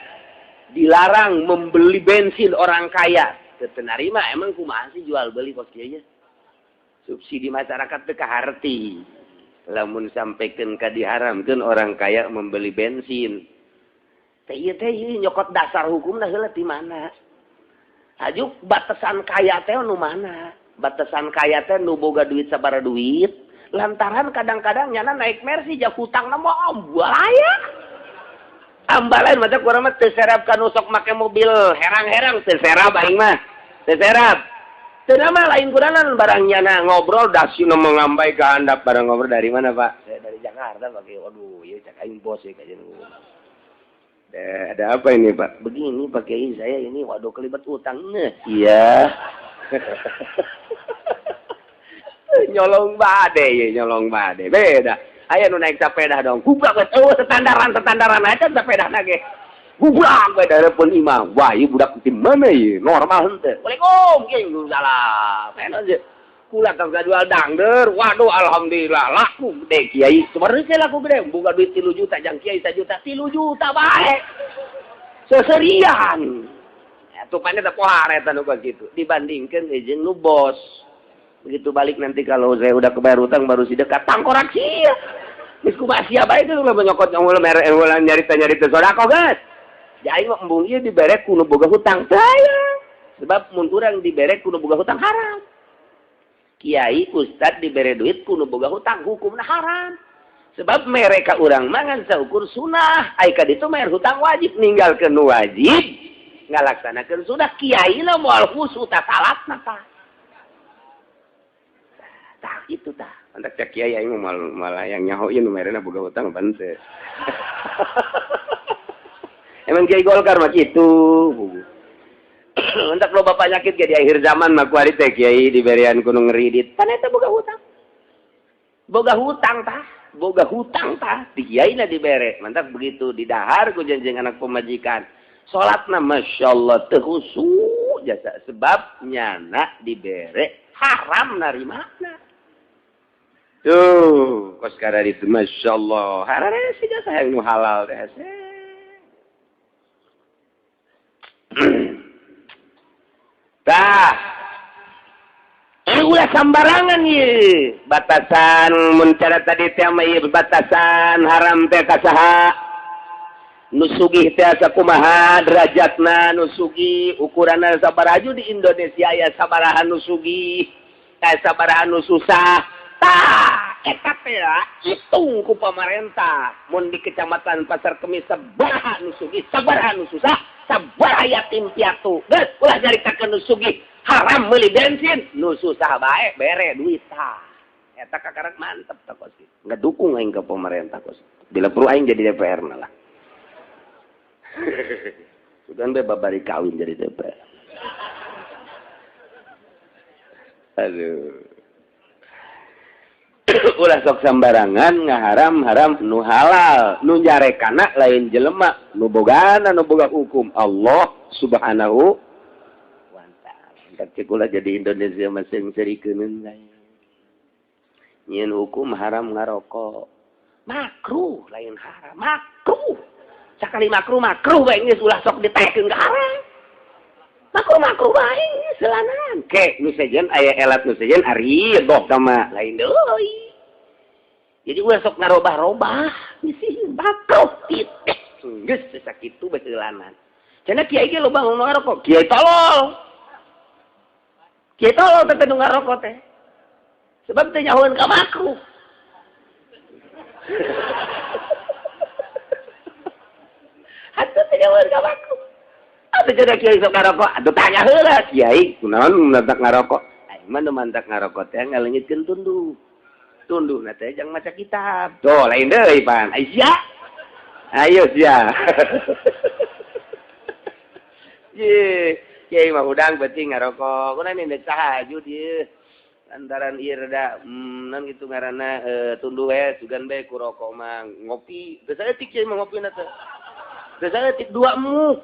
dilarang membeli bensin orang kaya. Teu narima emang kumaha sih jual beli kos kieu nya. Subsidi masyarakat teu kaharti. Lamun sampaikan ka diharamkeun orang kaya membeli bensin. Teh ieu nyokot dasar hukumna heula ti mana? Hajuk batasan kaya teh nu mana? Batasan kaya teh nu boga duit sabaraha duit. Lantaran kadang-kadang nyana naik Mercy jak hutangna mah ambalaya. Ambalain mah teh kurang mah teu serap ka nu sok make mobil herang-herang teu serap aing mah. Teu serap. Teu mah lain kunanan barang nyana ngobrol dasina mengambai ka handap barang ngobrol dari mana, Pak? Saya dari Jakarta, Pak. Waduh, ieu cak aing bos ya kajian. Ada apa ini, Pak? Begini, Pak Kiai, saya ini waduh kelibat utang. Nah, iya. Nyolong bade. Beda. Aya nu naik sepeda dong. Gubrak we. Oh, standaran aja sepedana ge. Gubrak we darepeun imam. Wah, ieu budak di mana ieu? Normal henteu. Waalaikumsalam, kieu salam. Enak kula tang jual dangder. Waduh, alhamdulillah laku gede kiai. Sebenarnya saya laku gede. Buka duit 3 juta jang kiai 1 juta. 3 juta bae. Seserian. Tupanya teh pohar eta nu kitu. Dibandingkeun jeung nu bos. Begitu balik nanti kalau saya udah kebayar utang baru si dekat tangkorak sia. Geus kumaha sia bae teh mah nyokot nyarita sodako geus. Jadi mah embung ieu dibere kudu boga hutang saya. Sebab mun urang dibere kudu boga hutang haram. Kiai ustad dibere duit kudu boga hutang hukumna haram. Sebab mereka urang mangan saukur sunah, ai ka ditu mayar hutang wajib ninggalkeun nu wajib ngalaksanakeun sunah. Kiai na moal khusus ta salatna tah. Tah itu tah. Antak cek kiai aing malah yang nyahoin merena boga hutang bante. Emang kiai Golkar mah kitu. Antak lo bapak nyakit ge di akhir zaman mah kuari teh kiai diberian kudu ngeridit. Pan eta boga hutang. Boga hutang tah. Di kiai na dibere. Mantap begitu didahar ku janjing anak pemajikan. Salatna masyaallah teu khusyuk jasa sebabnya nak dibere haram narimana. Tuh, kos kada itu masyaallah. Harare sih jasa yang nu halal teh. Tah. Ulah sambarangan ye. Batasan mun cara tadi teh mah batasan haram teh kasaha. Nusugih teh sakumaha derajatna nusugih ukuranna sabaraju di Indonesia aya sabaraha nusugih. Aya sabaraha nu susah. Tah, eta teh hitung ku pamarentah. Mun di Kecamatan Pasar Kemis sabaraha nu sugih, sabaraha nu susah, sabaraha yatim piatu. Geus ulah nyaritakeun nu sugih, haram meuli bensin, nu susah bae bere duit tah. Eta kakarak mantep tah kos. Ngadukung aing ka pemerintah kos. Bila perlu aing jadi DPR lah. Sugan be babari kawin jadi DPR. Aduh. Ulah sok sambarangan ngaharam-haram nu halal nu nyarekana lain jelema nu bogana nu boga hukum Allah Subhanahu wa taala. Tapi ulah jadi Indonesia masing serikeun lain. Nyeun hukum haram ngarokok. Makruh lain haram. Makruh. Sakali makruh bae geus ulah sok ditekeun ka haram. Makruh bae selanan. Ke nu sejen aya elat nu sejen ari doh sama lain deui. Jadi ulah sok ngarobah-robah, misi makruh titik. Geus sakitu bae selanan. Cenah kiai ge loba nu ngarokok, kiai tolol. Kiai tolol teh nu ngarokok teh. Sebab teh nyahoeun ka makruh. Atuh teh nyahoeun ka makruh. Atuh cenah kiai sok ngarokok, atuh tanya heula kiai, kunaon mantak ngarokok? Aing mah nu mantak ngarokok teh ngaleungitkeun tunduh na teh jangan maca kitab. Tuh lain deui pan. Aisyah. Ayo sia. Ye, kiai mah udang beuting ngarokok. Kuna mindek tahajud ieu. Lantaran ieu rada naon kitu ngaranna tunduh we sugan bae ku rokok mah ngopi. Teu saeutik kiai mah ngopina teh. Teu saeutik 2 muk.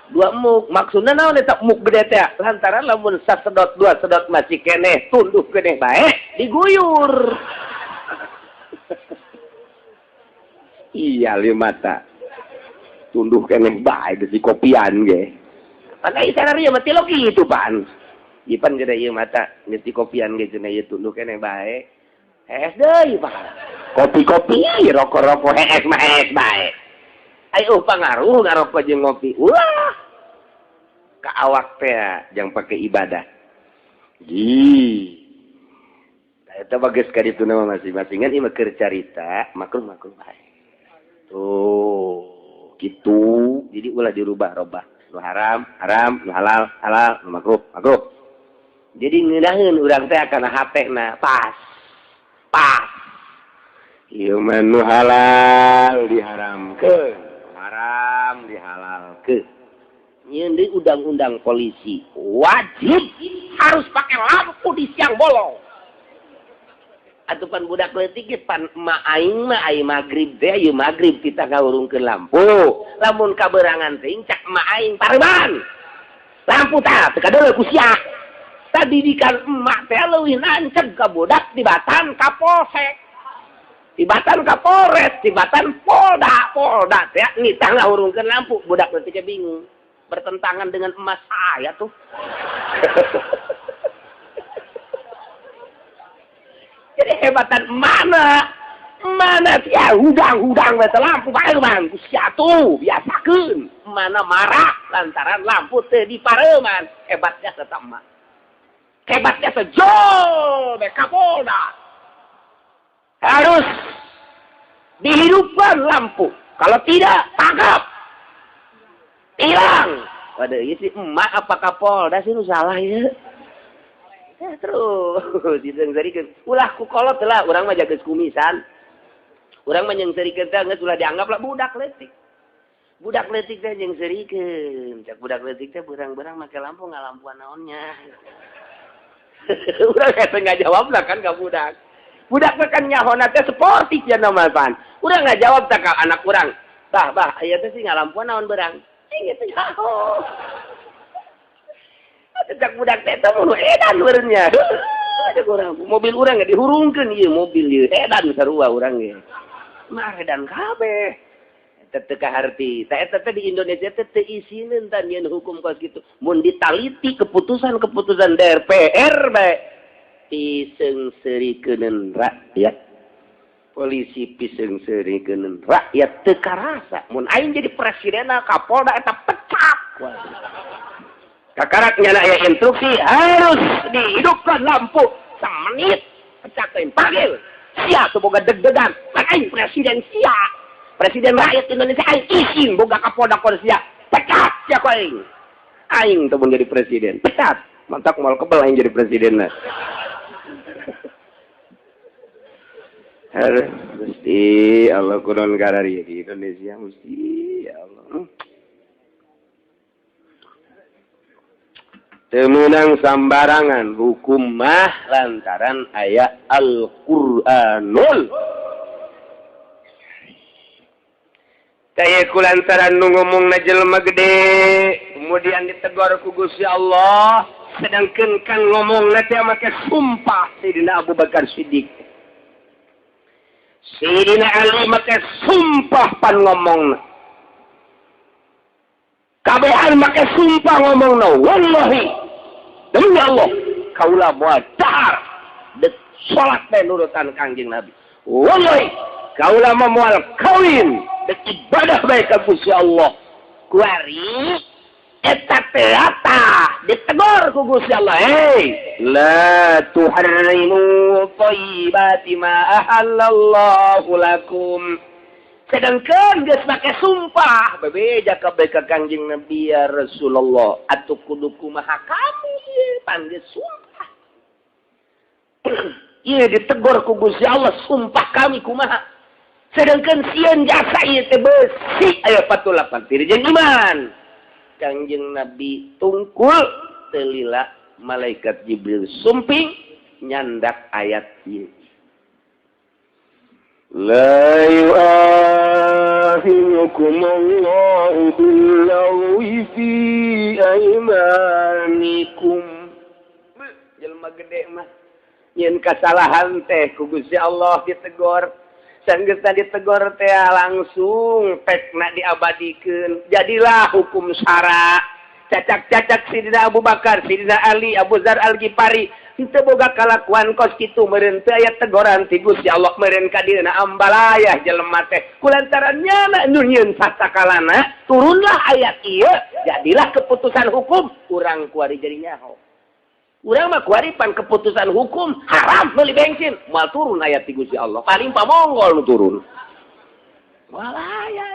2 muk maksudna naon eta muk gede teh lantaran lamun sasedot 2 sedot masih keneh tunduh keneh bae diguyur. Iya limata tunduh keneh bae geus dikopian ge. Pan ai sanario mah tilo kitu pan. Ipan gede ieu mata geus dikopian ge cenah ieu tunduh keneh bae. Hees deui pan. Kopi-kopi rokok-rokok hees mah hees bae. Ayo pangaruh ngarokok jeung ngopi. Wah. Ka awak teh jang pake ibadah. Eta bagus ka ditu nama masing-masingan ieu mah keur carita, makruh bae. Tuh, gitu. Jadi ulah dirubah-robah. Nu haram, nu halal, nu makruh. Jadi ngeunaheun urang teh kana hatena pas. Ieu mah nu halal diharamkeun. Haram dihalalkeun. Nyeun deui undang-undang polisi wajib harus pakai lampu di siang bolong. Atupan budak leutik ge pan emak aing mah aya magrib teh ieu magrib kita ngawurungkeun lampu. Lamun kaberangan teh cak emak aing pareuman. Lampu tah teu kadeuleu ku sia. Tadi didikan emak teh leuwih nanceg ka budak tibatan Kapolsek. Tibatan Kapolres, tibatan Polda teh nitah ngahurungkeun lampu, budak leutik ge bingung. Bertentangan dengan emas saya tuh. Jadi hebatan mana sia hudang teh lampu pareuman ku sia tuh biasakeun. Mana marah lantaran lampu teu dipareuman. Hebatnya tetap mah. Hebatnya sejol be Kapolda. Harus dihidupkan lampu. Kalau tidak, tangkap. Hilang. Waduh, ini si emak apa Kapolda sih nu salah ya? Terus disengsarikeun. Ulah ku kolot lah, urang mah jageus kumisan. Urang mah nyengsarikeun teh geus ulah dianggap lah budak leutik. Budak leutik teh nyengsarikeun. Cak budak leutik teh beurang-beurang make lampu ngalampuan naonnya. Urang teh ngajawab lah kan ka budak. Budak teh kan nyahona teh sportif ya namanya. Urang ngajawab teh ka anak urang. Bah, aya teh sih ngalampuan naon beurang. Gitu nyaho. Cak budak teh teh mun edan beurnya. Mobil urang ge dihurungkeun ieu mobil ieu edan sarua urang ge. Mah edan kabeh. Teu kaharti. Tah eta teh di Indonesia teh teu isieun tan nyeun hukum kos kitu. Mun ditaliti keputusan DPR bae piseungseureukeuneun rakyat. Polisi piseungseureukeuneun rakyat teu karasa. Mun aing jadi presidenna Kapolda eta pecat. Kakaraknya aya instruksi harus dihidupkan lampu 1 menit pecah teh panggil sia teu boga deg-degan aing presiden sia presiden rakyat Indonesia aing izin boga Kapolda sia pecat sia ku aing teu jadi presiden pecat mantap moal kebel aing jadi presidenna harus mesti Allah kunon garari di Indonesia mesti ya Allah. Temenang sambarangan hukum mah lantaran ayat Al-Qur'anul. Kaya kulantaran nu ngomong na jelema gede, kemudian ditegur ku Gusti Allah, sedangkan kan ngomong na teh make sumpah Sayyidina Abu Bakar Siddiq. Sayyidina Ali make sumpah pan ngomongna. Kabehan make sumpah ngomongna wallahi demi Allah kaula moal dahar dek salat teh nurutan Kangjeng Nabi wallahi kaula mah moal kawin dek ibadah bae ka Gusti Allah kuari eta teh ditegur ku Gusti Allah la tuharrimu thayyibati ma ahallallahu lakum. Sedangkan geus make sumpah bebeja kabeh ka Kangjeng Nabi ya Rasulullah atuh kudu kumaha kami ieu pan geus sumpah. Ieu ditegur ku Gusti Allah sumpah kami kumaha. Sedangkan sieun jasa ieu teh beusi aya 48 dirjen iman. Kangjeng Nabi tungkul teu lila malaikat Jibril sumping nyandak ayat ieu. La yu'akhirukum Allahu bil-lagwi fi aymanikum. Jelema gede mah nyeun kasalahan teh ku Gusti Allah ditegur. Sanggeus ditegur teh langsung pekna diabadikeun. Jadilah hukum syara. Cacak-cacak Sayyidina Abu Bakar, Sayyidina Ali, Abu Dzar Al-Ghifari kita boga kalakuan kos kitu meureun teu aya teguran ti Gusti Allah meureun ka dieuna ambalayah jelema teh kulantaran nyana nu nyieun satakalana turunlah ayat ieu jadilah keputusan hukum urang kuari jadi nyaho urang mah kuari pan keputusan hukum haram meuli bensin moal turun ayat ti Gusti Allah paling pamonggol nu turun moal aya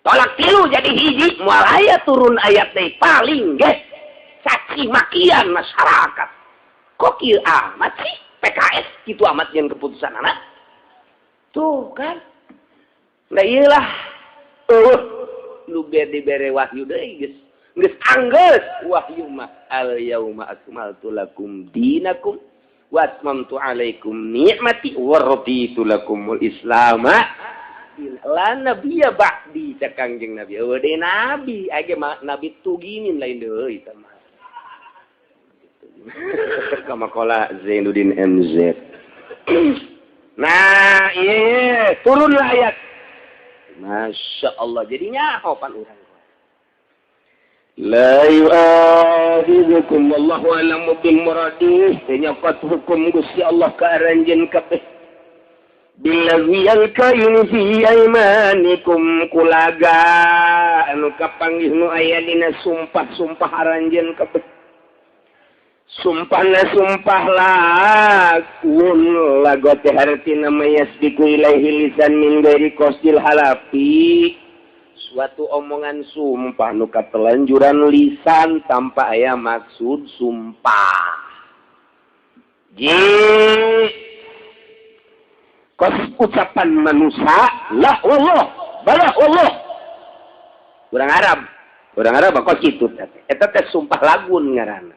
tolak tilu jadi hiji moal aya turun ayat teh paling ge caci makian masyarakat. Kok kieu amat sih PKS gitu amat yang keputusan anak? Tuh kan. Nah iyalah. Lu dibere wahyu deui geus. Geus anggeus wahyu mah al yauma akmaltu lakum dinakum wa atmamtu alaikum ni'mati wa raditu lakumul islama la nabiyya ba'di cak Kangjeng Nabi. Eueuh nabi age nabi tuginin lain deui tah. Kamakola Zainuddin MZ. Nah, iya, turunlah ayat. Masya Allah, jadinya hopan urang. La yu'akhidhukum wallahu a'lamu bil muradih. Nyokot hukum Gusti Allah ka aranjeun kabeh. Bilagwiyal kayun fi aymanikum kulaga anu kapanggih nu aya dina sumpah-sumpah aranjeun kabeh. Sumpahna sumpah lakun lagote hartina mayasdiku ilaihi lisan min gairi qasdil halafi suatu omongan sumpah nu katelanjuran lisan tanpa aya maksud sumpah kos ucapan manusia la wallah bala wallah urang Arab kos kitu eta teh sumpah lagun ngaranna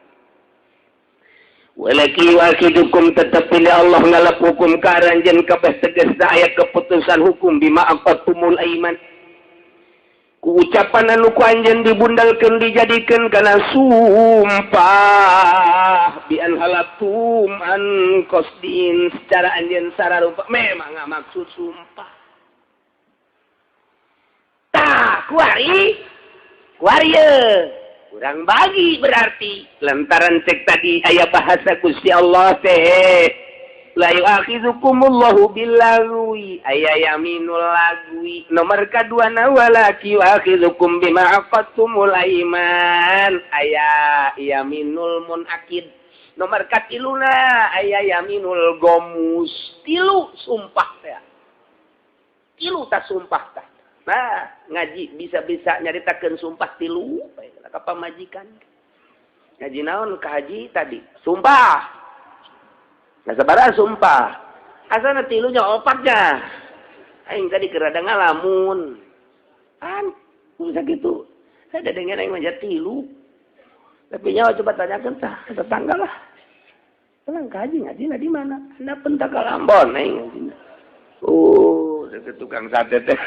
walaki wakidukum tetapi Allah ngalap hukum karanjeun kabeh tegasna aya keputusan hukum bima aqatumul aiman ku ucapan anu ku anjeun dibundalkeun dijadikeun kana sumpah bi an halatum an qasdin secara anjeun sararupa memang maksud sumpah tah kuari kurang bagi berarti lantaran cek tadi aya bahasa Gusti Allah teh la yu'akhidukumullahu billagwi aya yaminul lagwi nomor kaduana walaki yu'akhidukum bima aqadtumul aiman aya yaminul munakid nomor katiluna aya yaminul gomus tilu sumpah teh tilu ta sumpah teh nah ngaji bisa-bisa nyaritakeun sumpah tilu ka pamajikan ngaji naon ka haji tadi sumpah nah sabaraha sumpah asana tilunya opatnya aing tadi kerada ngalamun kan bisa gitu ada dengan aing mah tilu tapi nyawa coba tanyakeun tah tetangga lah tenang ka haji ngaji di mana anda pentak Lambon aing ngajina oh itu tukang sate teh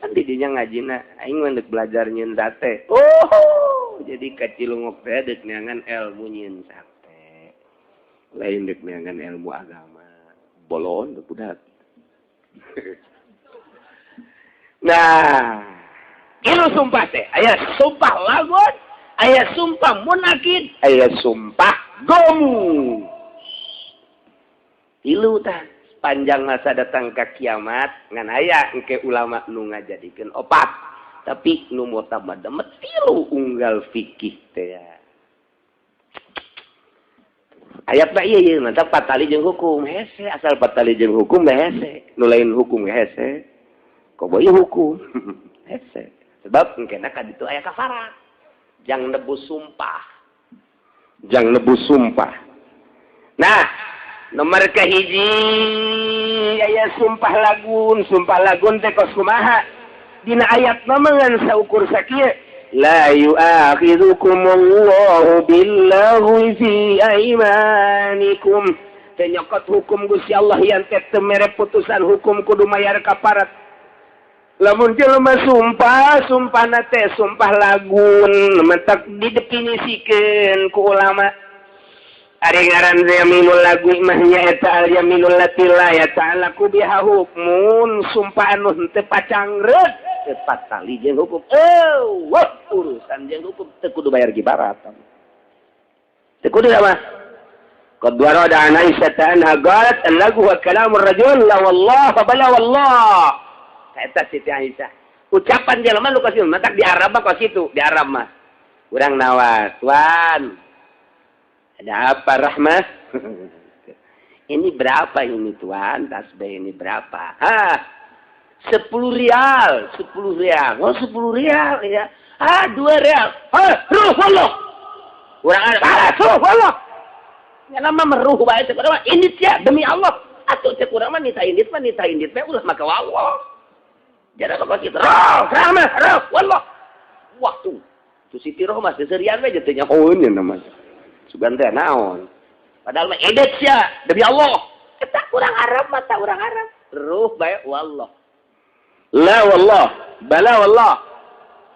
kan didinya ngajina aing mendek belajar nyeun sate oh jadi kacilungok teh deuk neangan ilmu nyeun sate lain deuk neangan ilmu agama bolon teh budak nah kilu sumpah teh aya sumpah lagun aya sumpah munakid aya sumpah gomu tilu tah panjang masa datang ke kiamat ngan aya engke ulama nu ngajadikeun opat tapi nu mutamad tilu unggal fikih teh ayat na ieu mantap patali jeung hukum hese asal patali jeung hukum hese nu lain hukum hese koboy hukum hese sebab engkena ka ditu aya kafarat jang nebus sumpah nah nomor kahiji aya sumpah lagun teh kos kumaha dina ayat namangan saukur sakieu la yu'akhidukumullahu billaghwi fi aimanikum teh nyokot hukum Gusti Allah yang teh teu mere putusan hukum kudu mayar kafarat lamun jelema sumpahna teh sumpah lagun mentak didefinisikeun ku ulama ari ngaran yaminul lagwi mah nyaeta al yaminul lati la yata'allaqu biha hukmun sumpah anu teu pacangreut teu patali jeung hukum urusan jeung hukum teu kudu bayar kibarat teu kudu mah qad warada an Aisyah anha qalat annahu wa kalamur rajul la wallah bala wallah eta Siti Aisyah ucapan jelema lu kasih matak di Arab mah kos kitu di Arab mah urang nawas wan ada apa Rahmah? Ini berapa ini Tuan? Tasbih ini berapa? 10 rial. Oh 10 rial ya. 2 rial. Ruh Allah. Urang ada. Ruh Allah. Ya nama meruh bae teh urang indit ya demi Allah. Atuh teh urang mah nita indit teh ulah maka Allah. Jadi apa kita? Rahmah, ruh Allah. Waktu. Tu Siti Rohmah seserian we teh nyahoeun namanya. Sugan teh naon padahal mah edet sia demi Allah eta urang Arab mata urang Arab ruh bae wallah la wallah bala wallah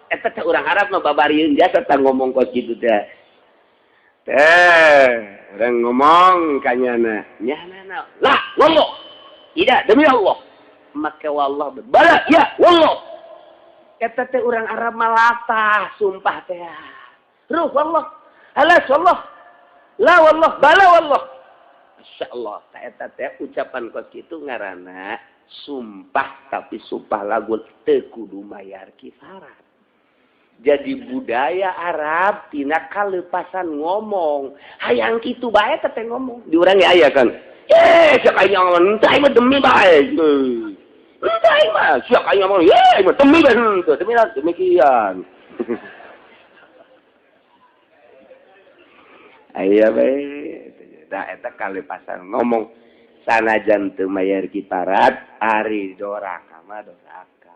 eta teh urang Arab mah babarieun jasa tah ngomong kos kitu teh urang ngomong kanyana nyana la wallah ida demi Allah make wallah bala ya wallah eta teh urang Arab mah latah sumpah teh ruh wallah alas wallah la wallah bala wallah masyaallah eta teh ucapan kos kitu ngaranna sumpah tapi sumpah lagun teu kudu mayar kifarat jadi budaya Arab tina kaleupasan ngomong hayang kitu bae teh ngomong di urang ge aya kan sak aya ngomong teh mah demi bae teh mah sak aya ngomong mah demi bae demi demikian aya bae eta kalepasan ngomong sanajan teu mayar kiparat ari doraka mah doraka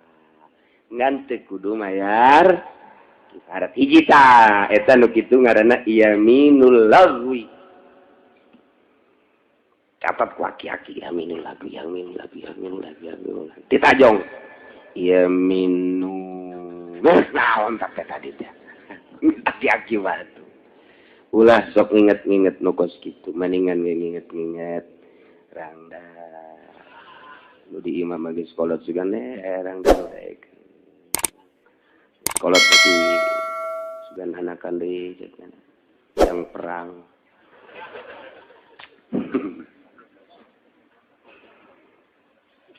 ngan teu kudu mayar kiparat hiji ta eta nu kitu ngaranna yaminul lagwi catat ku aki-aki yaminul lagwi ditajong yaminu naon tapi tadi teh aki-aki batu ulah sok nginget-nginget nukos gitu maningan nginget-nginget rangda lu di imam lagi sekolah juga nih rangda udah sekolah tapi sudah anakan deh yang perang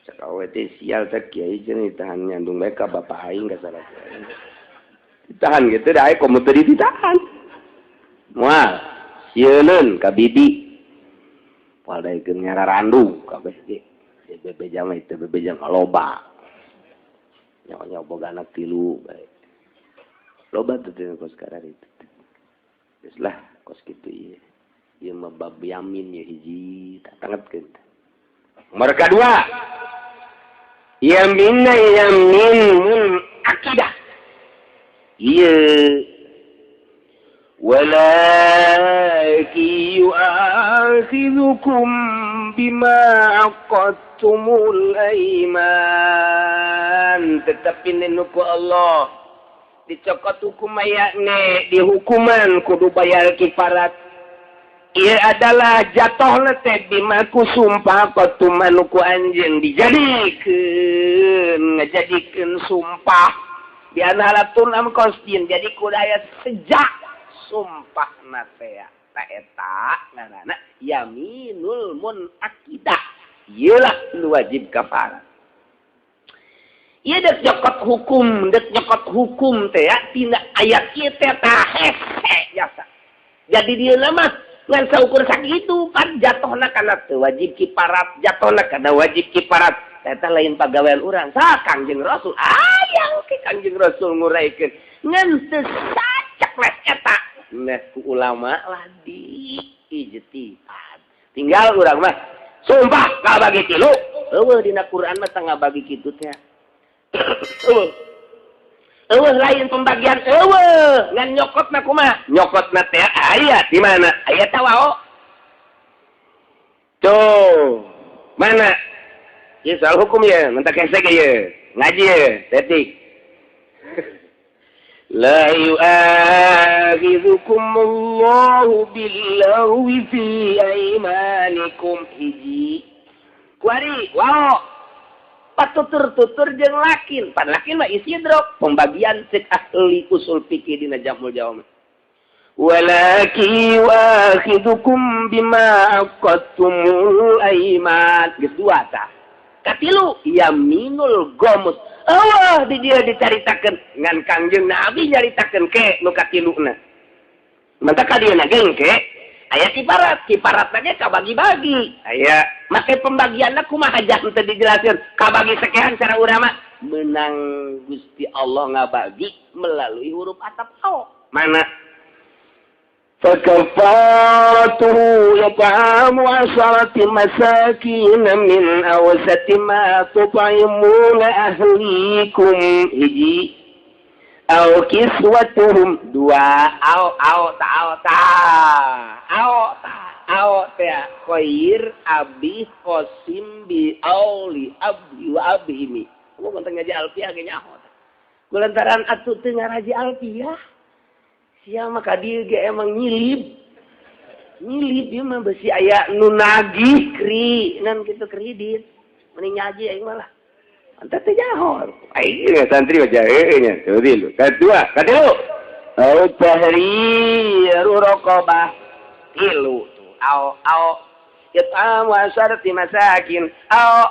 cakawe teh sial tak kiai cenah tahan nyandung mereka bapak aing enggak salah ditahan gitu dah komo teu ditahan moal sieun ka bibi padaikeun nyararandu kabeh ge bebejang itu bebejang loba nyawa boga anak 3 bae loba teh kos karar itu geus lah kos kitu ieu ieu mah bab yamin ya hiji tangetkeun nomor kadua yamin akidah iya ولكن يؤاخذكم بما عقدتم الأيمان tetapi nenuku Allah dicokot hukum ayakne dihukuman kudu bayar kifarat ia adalah jatuh teh bima ku sumpah qatuman ku anjeun dijadikeun ngajadikeun sumpah di anhalatun am qasdin jadi kudaya sejak sumpah natea ta eta ngaranna yaminul munakidah iyalah nu wajib kafarat ieu dek nyokot hukum teh tina aya kieu teh tah hese jasa jadi dia mah ngan saukur sakitu kan jatohna kana teu wajib kifarat jatohna kana wajib kifarat eta lain pagawean urang sa Kangjeng Rasul aya ke Kangjeng Rasul nguraikeun ngan teu sacak les eta nah ulama lah di ijtihad tinggal urang mah sumpah kabagi 3 eueuh dina Quran mah tangga bagi kitu teh eueuh lain pembagian eueuh ngan nyokotna kumaha nyokotna teh aya di mana aya tawao tuh mana ieu soal hukum ya mentak hese ge ye ngaji ye tetik La yu'akhidhukumullahu billaghwi fi aymanikum hiji. Kuari, wow. Patutur-tutur jeung lakin. Pan lakin mah istidrok pembagian cek ahli usul fikih dina Jamul Jawami. Walakin yu'akhidhukum bima aqadtumul ayman. Geus 2 tah. Katilu yaminul ghamus. Allah di dia dicaritakeun ngan Kangjeng Nabi nyaritakeun ke nu katiluna. Mantap ka dieu nageng ke aya kiparat ge kabagi-bagi. Aya make pembagianna kumaha jah teu dijelaskeun kabagi sakean cara urang mah menang Gusti Allah ngabagi melalui huruf atap au. Mana فكفارته يطعم 10 مساكين من أوسط ما تطعمون أهليكم هجي أو كسوتهم 2 أو خير أبي قاسم بأولي أبي وأبيمي kamu konten ngaji alfiah ge nyaho kulantaran atuh teu ngaraji alfiah sia maka dia ge emang nyilip ieu mah besi aya nu nagih kri nan kitu kredit mending nyaji aing mah lah anta teh nyaho aing ge santri aja nya teu dilu kadua au tahriru raqabah 3 tuh au yatamu asarati masakin au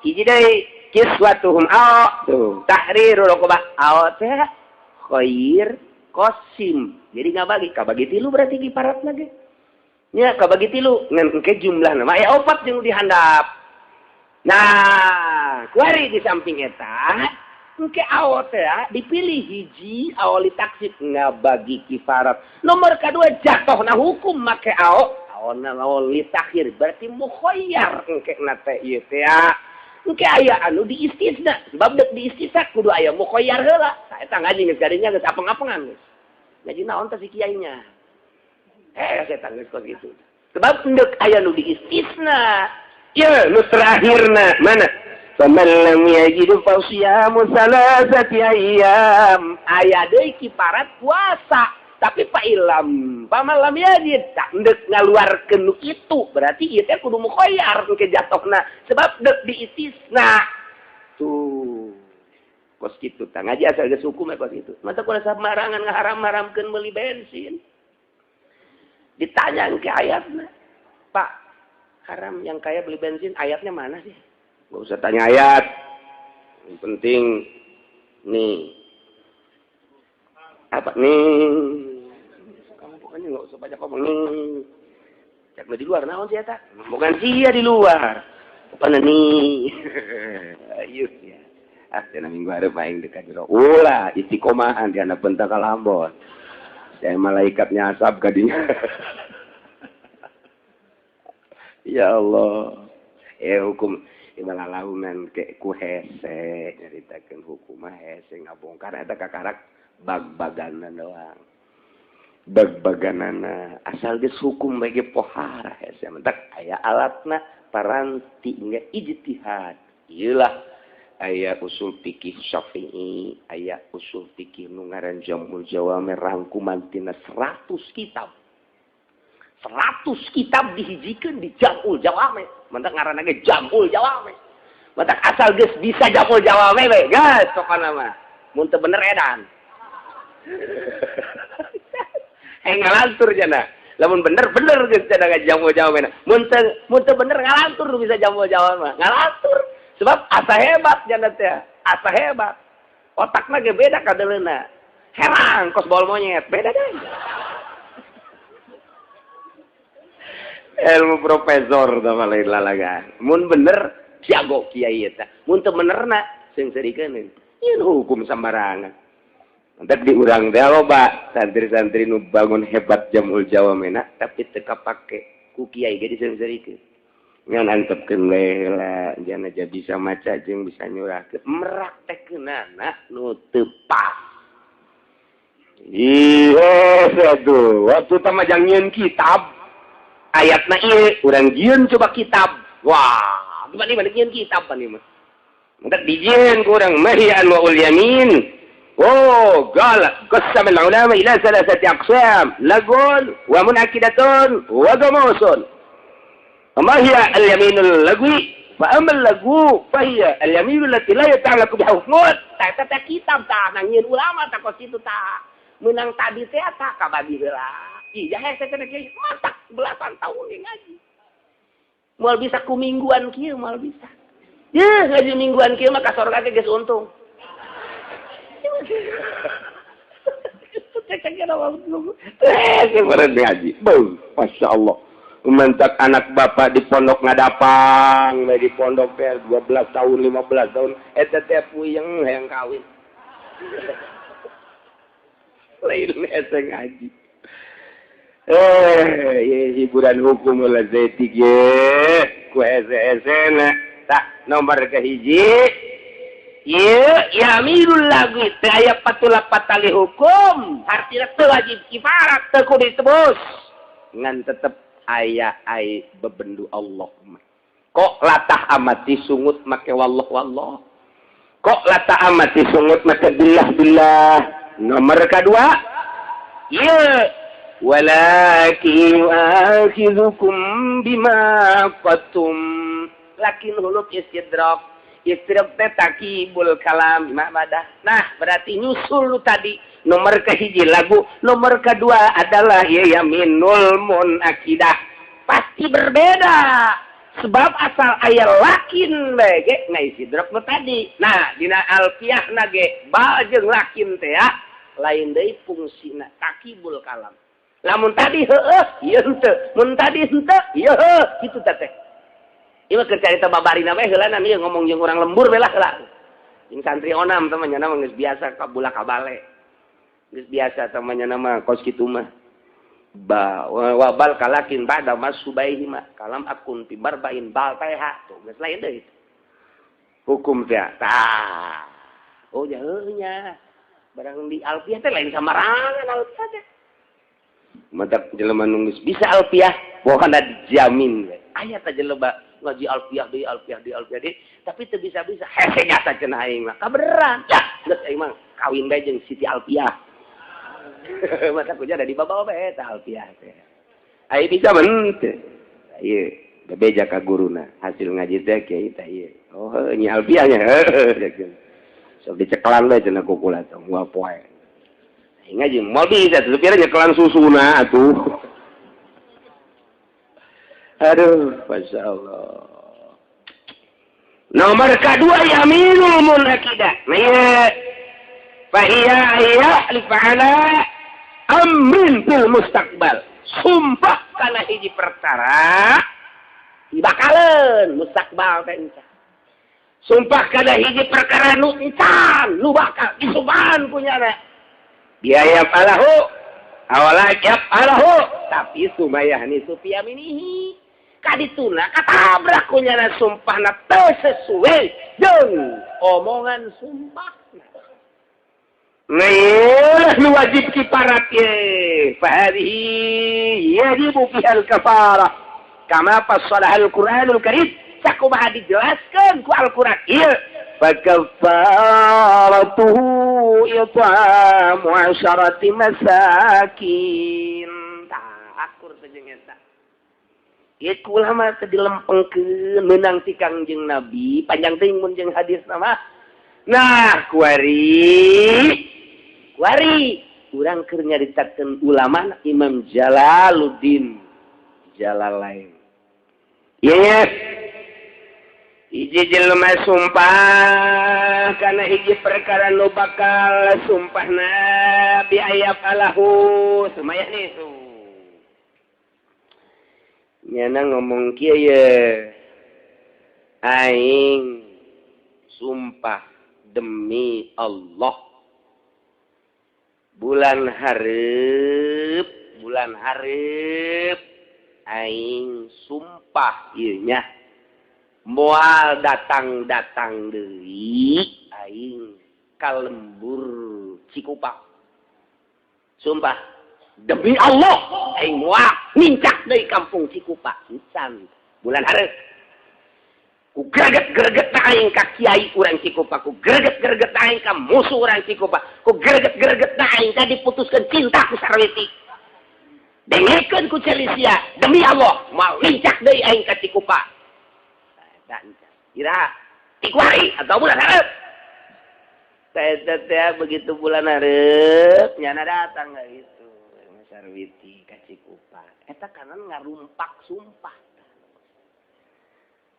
hiji deui kiswatuhum au tuh tahriru raqabah au teh khair Qasim. Jadi ngabagi 3 berarti kiparat lagi. Nya kabagi 3 ngan engke jumlahna mah aya 4 jeung dihandap. Nah, kuari di samping eta engke awot ya dipilih hiji awali taksib ngabagi kifarat. Nomor kedua jatuhna hukum make ao naonna lawan litakhir berarti mukhayyar engke na teh ieu teh engke aya anu diistisna sebab dek diistisna kudu aya mukhayyar heula eta ngaji geus gadinya geus apeng-apengan geus ngaji naon teh si kiainya eta geus kos kitu sebab dek aya nu diistisna ieu nu terakhirna mana faman lam yajid fa siyamu salasati ayyam aya deui kiparat puasa tapi Pak Ilham, pamalam yajid tak ndek ngaluarkeun nu kitu berarti ieu teh kudu mukhayyar ke jatokna sebab dek diistisna tuh kos kitu tah ngaji asal geus hukum kos kitu mata kudu samarangan ngaharam-haramkeun meuli bensin ditanya ke ayatna Pak haram yang kaya beli bensin ayatnya mana sih nggak usah tanya ayat yang penting nih apa nih kamu pokoknya nggak usah banyak ngomong nih cek di luar naon sih eta bukan sia di luar apa nih ayo ya cenah minggu hareup aing dekat jero ulah istiqomahan di anak bentak kalambon saya malaikatnya asap kadinya ya Allah hukum ibalalahunan ke ku hese nyaritakeun hukum hese ngabongkar eta kakarak bag-baganan doang bag-baganana asal geus hukum bagi pohara hese mentak aya alatna paranti nge ijtihad ieulah aya usul fikih Syafi'i aya usul fikih nu ngaran Jamul Jawami rangkuman tina 100 kitab 100 kitab dihijikeun di Jamul Jawami mentak ngaranna ge Jamul Jawami mentak asal geus bisa Jamul Jawami we gas sokana mah mun teu bener edan ngalantur cenah lamun bener geus cenah Jamul Jawami mun teu bener ngalantur bisa Jamul Jawami mah ngalantur sebab asa hebat cenah teh asa hebat otakna ge beda kadeleuna herang kos bol monyet beda deh ilmu profesor sama lain lalagan mun bener jago kiai eta mun teu benerna sing serikeun ieu hukum sembarangan entek di urang teh loba santri-santri nu bangun hebat Jamul Jawamena tapi teu kapake ku kiai ge diseureurikeun ngan antepkeun lela jana jadi bisa maca jeung bisa nyurahkeun meraktekeunana nu teu pas iya satu waktu tamajang nyieun kitab ayatna ieu urang jieun coba kitab wah gimana nyieun kitab pani mah entek dijieun ku urang mahian wa ul yamin oh galak qasam al ulama ila salasati aqsam lagun wa munakidatun wa gamusun ma hiya al yaminul lagwi fa amal lagu fa hiya al yaminul lati la yata'allaqu bi hukmut ta kitab ta nangieun ulama ta kos kitu ta menang tadi teh ta kabagi heula iya hese cenah kieu matak belasan tahun ngaji moal bisa ku mingguan kieu moal bisa ye ngaji mingguan kieu mah ka sorga teh geus untung ngaji Masya Allah mentak anak bapak di pondok ngadapang di pondok 12 tahun 15 tahun eta teh puyeng hayang kawin lain ese ngaji hiburan hukum lah zetik ye ku ese-esena tak nomor kahiji yaminul lagwi teh aya patulah patali hukum artinya teu wajib kifarat teu kudu ditebus ngan tetep aya ai bebendu Allah kok latah amati sungut make wallah kok latah amati sungut make billah nomor kedua walakin akhizukum bima qatum lakin huluk istidrak teh takibul kalam madah. Nah, berarti nyusul lu tadi nomor kehiji lagu, nomor kedua adalah yaminul munakidah. Pasti berbeda. Sebab asal aya lakin we ge ngaisidrok nu tadi. Nah, dina alfiyahna ge ba jeung lakin teh lain deui fungsina takibul kalam. Lamun tadi heueuh, ieu henteu. Mun tadi henteu, ieu heueuh, kitu teh. Ieu keur carita babarina we heula nan ieu ngomong jeung urang lembur we lah heula. Jeung santri onam teh nya nama geus biasa kabula kabale. Geus biasa teh nya nama kos kitu mah. wabal kalakin ba'da masubaihi ma kalam akun fi barba'in bal taiha tuh geus lain deui hukum teh tah oh nya barang di alfiah teh lain samarangan alfiah teh mata jelema nu geus bisa alfiah pokona dijamin we aya teh jelema ngaji alfiah deui tapi teu bisa-bisa hese nyata cenah aing mah kabeneran ya geus aing mah kawin bae jeung Siti Alfiah masa kuja ada di babawa bae tah alfiah teh. Ai bisa men teh. Ieu bebeja ka guruna hasil ngaji teh kieu teh ieu. Oh nya alfiahnya. Sok diceklan we cenah kukula teh moal poe. Ngaji moal bisa teh supaya nyekelan susuna atuh. Aduh, masyaallah. Nomor kedua yaminul munakidah. Nah, fa iya yahlif ala amrin fil mustaqbal. Sumpah kana hiji perkara dibakaleun mustaqbal teh. Sumpah kana hiji perkara nu encan, nu bakal disubahan punyana. Biaya palahu awalajab alahu tapi sumayah ni supiyaminihi. Kadituna katabrak kunyana sumpahna teu sesuai jeung omongan sumpahna. Nah, nu wajib kifarat ye. Fahadihi yajibu fiha al-kafarah. Kama fassalah al-Qur'anul Karim. Sakumaha dijelaskeun ku Al-Qur'an. Ieu fakafaratuhu it'amu 'asharati masakin. Akur teh jeung eta. Ieu ulama teh dilempengkeun meunang ti Kangjeng Nabi, panjang teuing mun jeung hadis nama. Nah, kuari urang keur nyaritakeun ulama Imam Jalaluddin Jalalain. Yes. Hiji jelema sumpah kana hiji perkara nu bakal sumpahna bi ayat alahu semayah nisu. Nyana ngomong kieu ye. Aing sumpah demi Allah bulan hareup aing sumpah ieu nya moal datang deui aing ka lembur Cikupa. Sumpah demi Allah aing moal nincak deui kampung Cikupa encan bulan hareup. Ku greget-greget aing ka kiai urang Cikupa, ku greget-greget aing ka musuh urang Cikupa, ku greget-greget aing ka diputuskeun cinta ku Sarwiti. Dengekeun ku Celisia, demi Allah moal lincak deui aing ka Cikupa. Eta ira tikuari atau bulan hareup. Teh begitu bulan hareup nyana datang gitu. Sarwiti ka Cikupa. Eta kanan ngarumpak sumpah.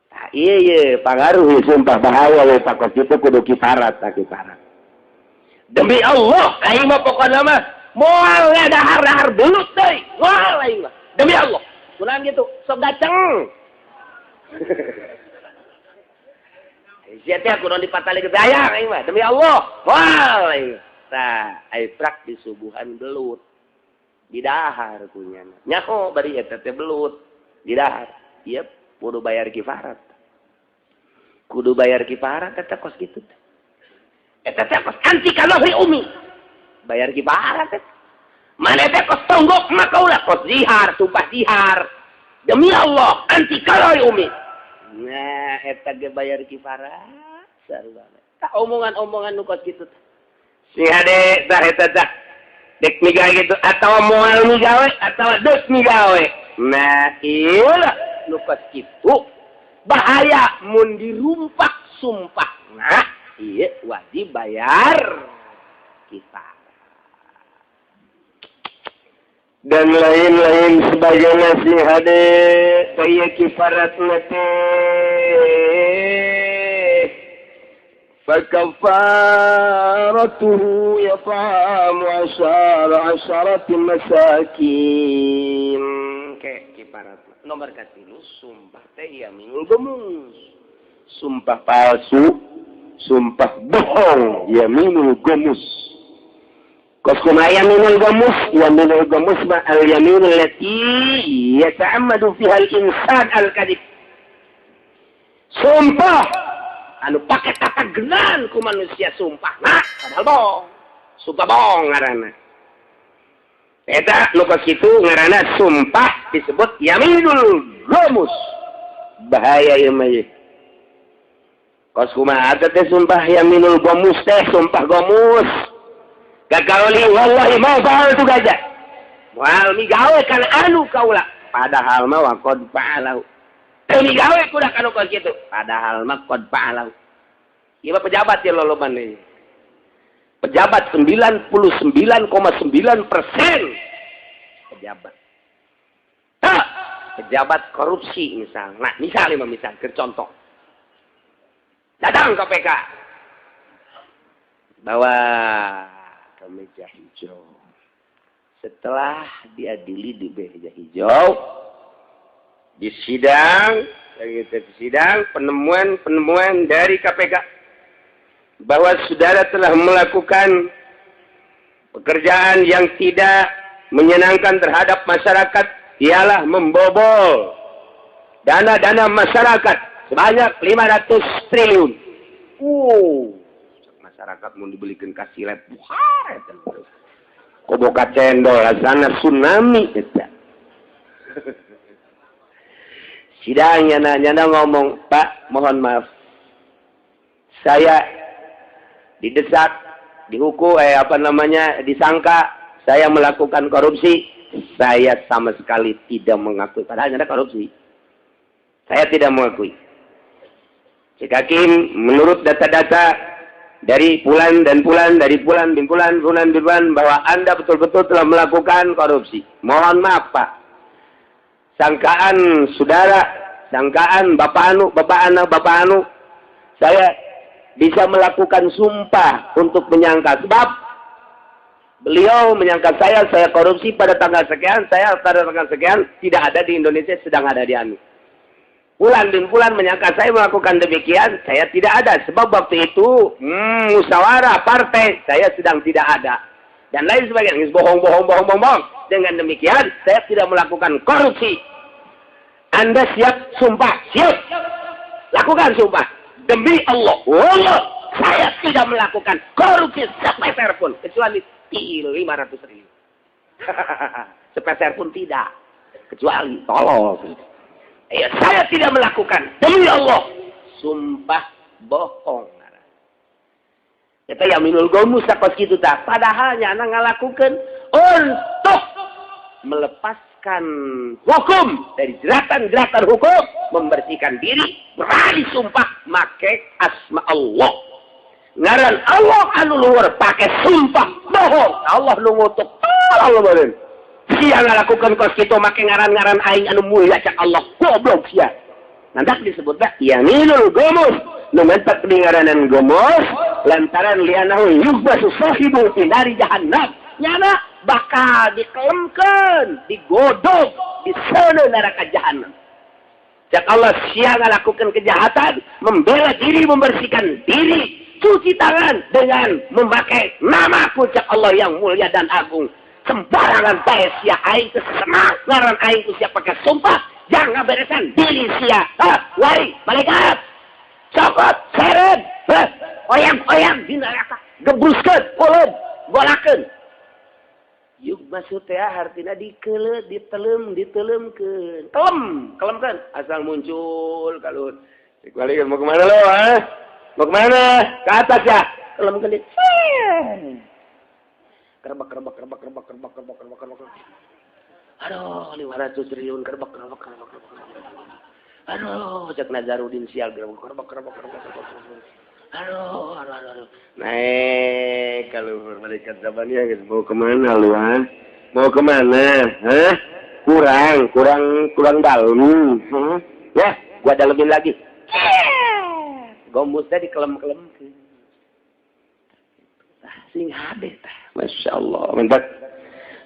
Nah, iya, pengaruh sumpah bahaya we takut itu kudu kifarat, kifarat. Demi Allah, aing mah pokona mah moal dahar-dahar belut deui. Moal aing mah. Demi Allah. Kunaon gitu, sok gaceng. Sia teh kudu dipatali gedayang aing mah. Demi Allah, moal aing. Tah, ai prak di subuhan belut. Di dahar kunyana. Nyaho bari eta teh belut. Di dahar. Ieu kudu bayar kifarat. Kudu bayar kifarat eta kos kitu teh. Eta teh kos anti kalahi umi. Bayar kifarat teh. Mana teh kos tonggok maka ulah kos zihar, sumpah zihar. Demi Allah anti kalahi umi. Nah, eta ge bayar kifarat. Sarwana. Tah omongan-omongan nu kos kitu teh. Sing hade tah eta tah. Dek migawe gitu atau moal migawe atau deuk migawe. Nah, ieu lupas kitu bahaya mun dirumpak sumpah. Nah, iya wajib bayar kifarat. Dan lain-lain sebagainya si hade kaya kifarat nate. Fakafaratuhu yat'amu 'asharati masakin. Kayak kifarat nomor katilu sumpah teh yaminul gemus. Sumpah palsu, sumpah bohong, yaminul gemus. kos kumaya minul gamus ma al yaminul lati yata'ammadu fiha al insan al kadhib. Sumpah anu pake kata genan ku manusia sumpah. Nah, padahal bohong. Sumpah bohong ngaranna. Eta nu kos kitu ngaranna sumpah disebut yaminul gamus. Bahaya ieu mah. Kos kumaha teh sumpah yaminul gamus teh sumpah gamus. Gagauli wallahi ma fa'al tu gajah. Moal migawe kana anu kaula. Padahal mah wa qad fa'alahu. Teu migawe kuda kanu kos kitu. Padahal mah qad fa'alahu. Ieu mah pejabat ya loloban deui. Pejabat 99,9% pejabat. Pejabat korupsi misal. Nah, misal contoh. Datang KPK. Bawa kemeja hijau. Setelah diadili di meja hijau, di sidang penemuan dari KPK bahwa saudara telah melakukan pekerjaan yang tidak menyenangkan terhadap masyarakat, ialah membobol dana-dana masyarakat sebanyak 500 triliun. Masyarakat mau dibelikan kasih lep. Kok boka cendol sana tsunami eta. Sidangnya nanya ngomong, "Pak, mohon maaf. Saya didesak, dihukum, disangka saya melakukan korupsi. Saya sama sekali tidak mengakui. Padahal ada korupsi. Saya tidak mengakui. Cek Hakim, menurut data-data dari Fulan dan Fulan, dari Fulan bin Fulan, bahwa Anda betul-betul telah melakukan korupsi. Mohon maaf, Pak. Sangkaan saudara, sangkaan Bapak Anu, saya bisa melakukan sumpah untuk menyangka. Sebab beliau menyangka saya korupsi pada tanggal sekian, saya pada tanggal sekian tidak ada di Indonesia, sedang ada di Anu. Fulan bin Fulan menyangka saya melakukan demikian, saya tidak ada. Sebab waktu itu musyawarah partai, saya sedang tidak ada. Dan lain sebagainya, bohong. Dengan demikian, saya tidak melakukan korupsi. Anda siap sumpah? Siap. Lakukan sumpah. Demi Allah, saya tidak melakukan korupsi sepeser pun. Kecuali 500 ribu. Sepeser pun tidak. Kecuali, tolong. Saya tidak melakukan. Demi Allah. Sumpah bohong. Kita yaminul gamus sakos kitu tah. Padahal nyana ngalakukeun untuk melepaskan hukum dari jeratan-jeratan hukum, membersihkan diri, berani sumpah make asma Allah. Ngaran Allah anu luhur pakai sumpah bohong. Allah nu ngutuk. Allah beureun. Sia ngalakukeun kos kitu make ngaran-ngaran aing anu mulia cak Allah. Goblok sia. Nandak disebut dah yaminul gamus. Nu mentak ngaranan gamus lantaran lianahu yubasu sahibu fi nari jahannam. Nyana bakal dikelemkeun, digodog di sana neraka jahanam. Cak Allah sia ngalakukeun kejahatan, membela diri, membersihkan diri, cuci tangan dengan memakai namaku cak Allah yang mulia dan agung. Sembarangan bae sia aing teh ngaran aing teh sia pakai sumpah, jangan beresan diri sia. Wari malaikat. Cokot, seret, oyang di neraka, gebruskeun, ulun, golakeun. Yuk maksud teh artina dikeuleuh, ditelemkeun. Kelemkeun asal muncul kalau balik mau kemana lo, Mau kemana? Ke atas ya. Kelemkeun di. Kerbak. Aduh, 500 triliun kerbak. Aduh, cek Nazarudin sial kerbak. Aduh. Naik kalau malaikat zamannya gitu. Mau kemana lu, Mau kemana? Kurang dalam. Ya, gua dalemin lagi. Gomusnya dikelem-kelem. Sing hadeh tah. Masya Allah. Mantap.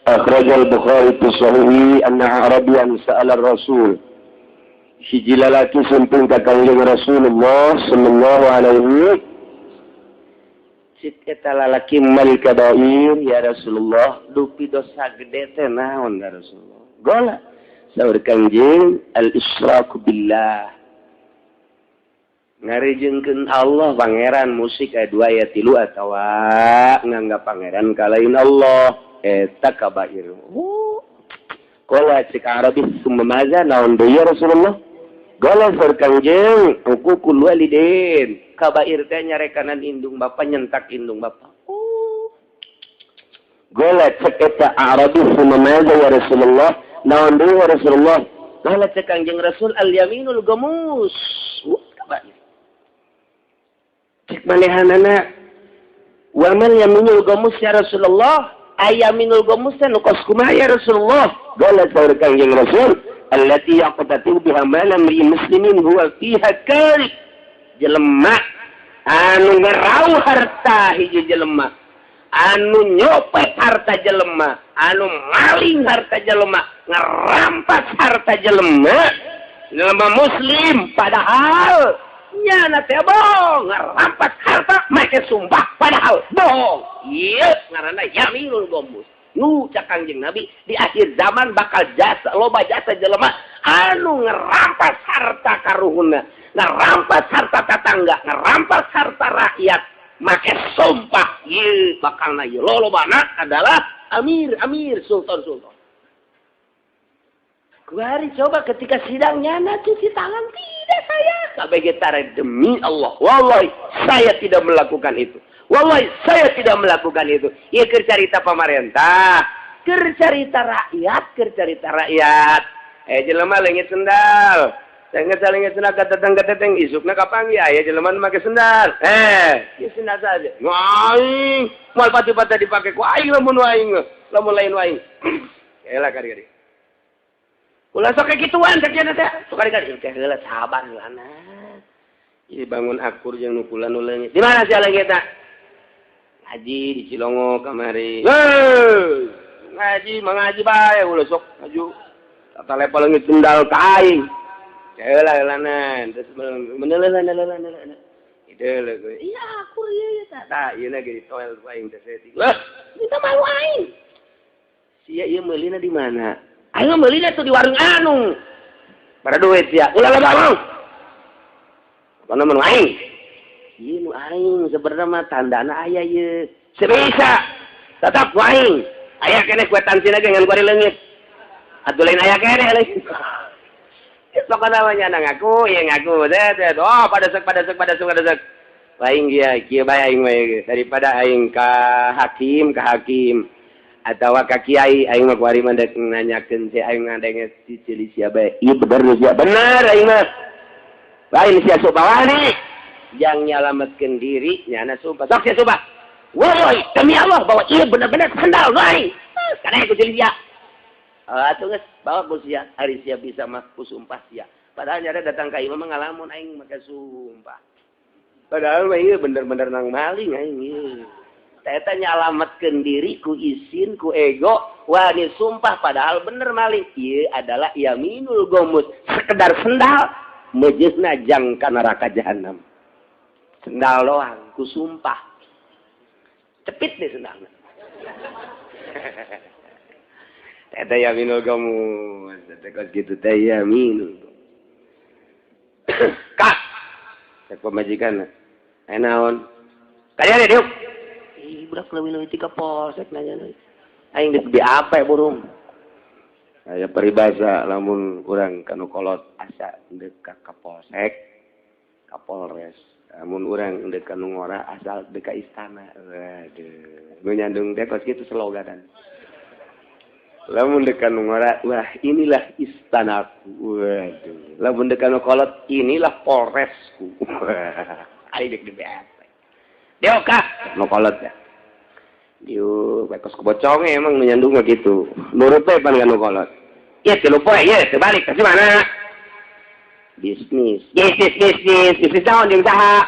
Akhrajal Bukhari fi sahihi anna Arabiyan sa'ala Rasul. Hiji lalaki sumping ka Kangjeng Rasulullah sallallahu alaihi cik eta lalaki mal kabair ya Rasulullah dupi dosa gede teh naon ya Rasulullah gola saur Kangjeng al isyraku billah ngarijengkeun Allah pangeran musik aya 2 aya 3 atawa nganggap pangeran kalain Allah eta kabair qala cik Arabi summaza naon deui ya Rasulullah gola saur Kangjeng uqul walidin kabair teh nyarekanan indung bapa nyentak indung bapa gola cek eta Arabi summaza ya Rasulullah naon deui ya Rasulullah gola cek Kangjeng Rasul al yaminul gamus kabair cek manehanana wa man yaminul gamus ya Rasulullah ayaminul gamus nu kos kumaha ya Rasulullah gola saur Kangjeng Rasul allati yaqtatu biha malam li muslimin huwa fiha karik jelema anu ngerau harta hiji jelema anu nyopet harta jelema anu maling harta jelema ngerampas harta jelema muslim padahal nyana teh bohong ngerampas harta make sumpah padahal bohong ieu ngaranna yaminul gamus nu cak Kangjeng Nabi di akhir zaman bakal jasa loba jasa jelema anu ngerampas harta karuhuna ngerampas harta tetangga ngerampas harta rakyat make sumpah ieu bakalna ieu lolobana adalah amir sultan Kuari coba ketika sidang nyana cuci tangan tidak saya kabeh tara demi Allah wallahi saya tidak melakukan itu wallahi saya tidak melakukan itu ieu keur carita pamarentah keur carita rakyat jelema leungit sendal leungit sendal ka teteng isukna kapanggih aya jelema nu make sendal ieu sendal saja aing moal pati-pati dipake ku aing lamun lain aing elah kari ulah sok kekituan cek cenah teh. Sok kali-kali teh heula sabar heula nah. Ieu bangun akur jeung nu kula nu leungit. Di mana sia leungit teh? Ngaji di Cilongo kamari. Ngaji mengaji bae ulah sok maju. Tata lepa leungit sendal ka aing. Heula nah terus meneleun. Ide iya akur ieu tah. Tah ieu na ge toel aing teh seting. Lah, kita malu aing. Sia ieu meulina di mana? Ayo meulina tuh di warung anu. Pada duit sia. Ulah bang. Kana mun aing. Ieu nu aing sebenarnya mah tandana aya ieu. Sebisa. Tetap aing. Aya keneh kwetansi ge ngan kuari leungit. Atuh lain aya keneh leuy. Sok namanya ngaku, ya ngaku. Oh, pada sek. Aing kieu bae aing we daripada aing ka hakim. Atau ka kiai aing mah kuari mandek nanyakeun teh aing ngadenge cicili sia bae. Ieu bener aing mah. Lain sia subawani yang nyalametkeun diri nyana sumpah. Sok sia sumpah. Woi, demi Allah bahwa ieu bener-bener sandal lain. Kana ku cicili sia. Atuh geus bawa ku sia ari sia bisa mah ku sumpah sia. Padahal nyara datang ka imam ngalamun aing make sumpah. Padahal mah ieu bener-bener nang maling aing ieu. Eta nyalametkeun diri ku isin ku ego wani sumpah padahal bener maling ieu adalah yaminul gamus sekedar sendal mejeusna jang ka neraka jahanam sendal doang ku sumpah cepit deh sendalna eta yaminul gamus eta kitu teh yaminul kak cek pamajikan naon kalian diuk budak leuwih ti ka polsek nanya deui. Aing di apa ya burung? Aya peribahasa lamun urang kanu kolot asa deuk ka polsek, ka polres. Lamun urang deuk kanu ngora asal deuk ka istana. Waduh. Nu nyandung teh kos kitu sloganan. Lamun deuk kanu ngora, wah inilah istanaku. Waduh. Lamun deuk kanu kolot, inilah polresku. Aing deuk di apa? Deoka nu kolot ya. Diu bekos kebocong emang menyandung gitu. Nurut teh pan kanu kolot. Ieu teh lupa ieu teh balik ka mana? Bisnis naon jeung saha?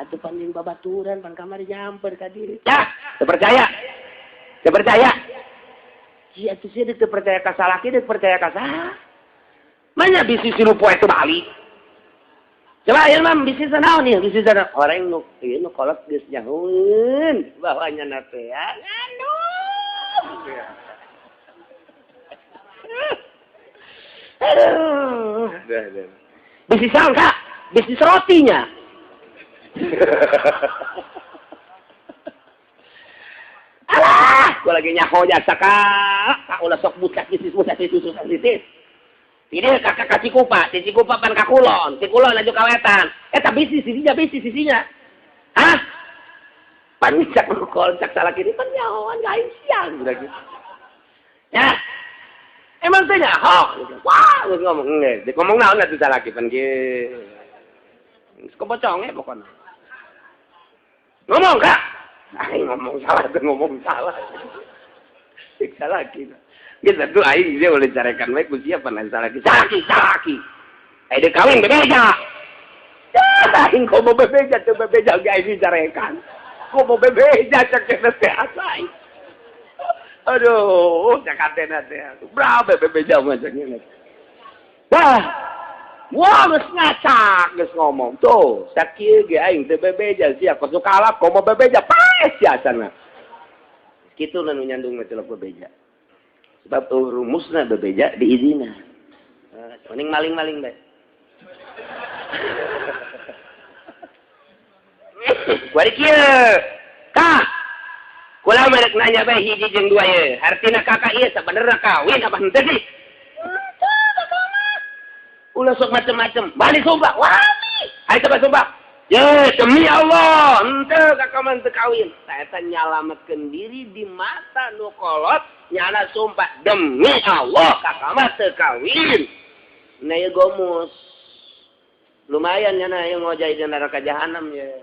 Atuh pan jeung babaturan pan kamari nyamper ka diri. Tah, teu percaya. Ieu atuh sia teu percaya ka salaki, teu percaya ka saha? Manya bisnis lupa itu balik. Coba ya mam bisnis naon nih bisnis orang nu ieu nu kolot geus nyahoeun bawanya na teh ya anu aduh bisnis naon Kak bisnis rotinya alah gua lagi nyaho jasa Kak ulah sok buka bisnis susah bisnis. Ini kakak kasih kupa, cici kupa pan kakulon, cikulon aja kawetan. Tapi bisnis sisinya. Hah? Pancak kolcak salah kiri pan nyawan gain siang udah gitu. Ya. Emang teh nyaho. Wah, geus ngomong nge. Ngomong naon atuh salah ki pan kieu. Kepoconge pokoknya. Ngomong Kak. Ngomong salah. Siksa lagi. Kita tuh aing dia boleh carekan baik usia apa nanti salaki. Aing dia kawin bebeja. Aing kau mau bebeja tuh bebeja gak ini carekan. Kau mau bebeja cek teh asai. Aduh, cakatena teh. Berapa bebeja macamnya. Wah, geus ngacak, geus ngomong. Tuh, sakieu ge aing teh bebeja sia kosu kalap kau mau bebeja paes jasana. Kitu nu nyandung mah celok bebeja. Sebab rumusna bebeja diizina. Mending maling-maling bae. Kuari kieu. Kak. Kula merek nanya bae hiji jeung dua ye. Artina kakak ieu sabenerna kawin apa henteu sih? Ulah sok macem-macem. Balik sumpah. Wani. Ayo coba sumpah. Ya demi Allah, henteu kakak mah teu kawin. Saya teh nyalametkeun diri di mata nu kolot, nyana sumpah demi Allah kakak mah teu kawin. Nah ya gomus. Lumayan nyana yang ngojai di neraka jahanam ya.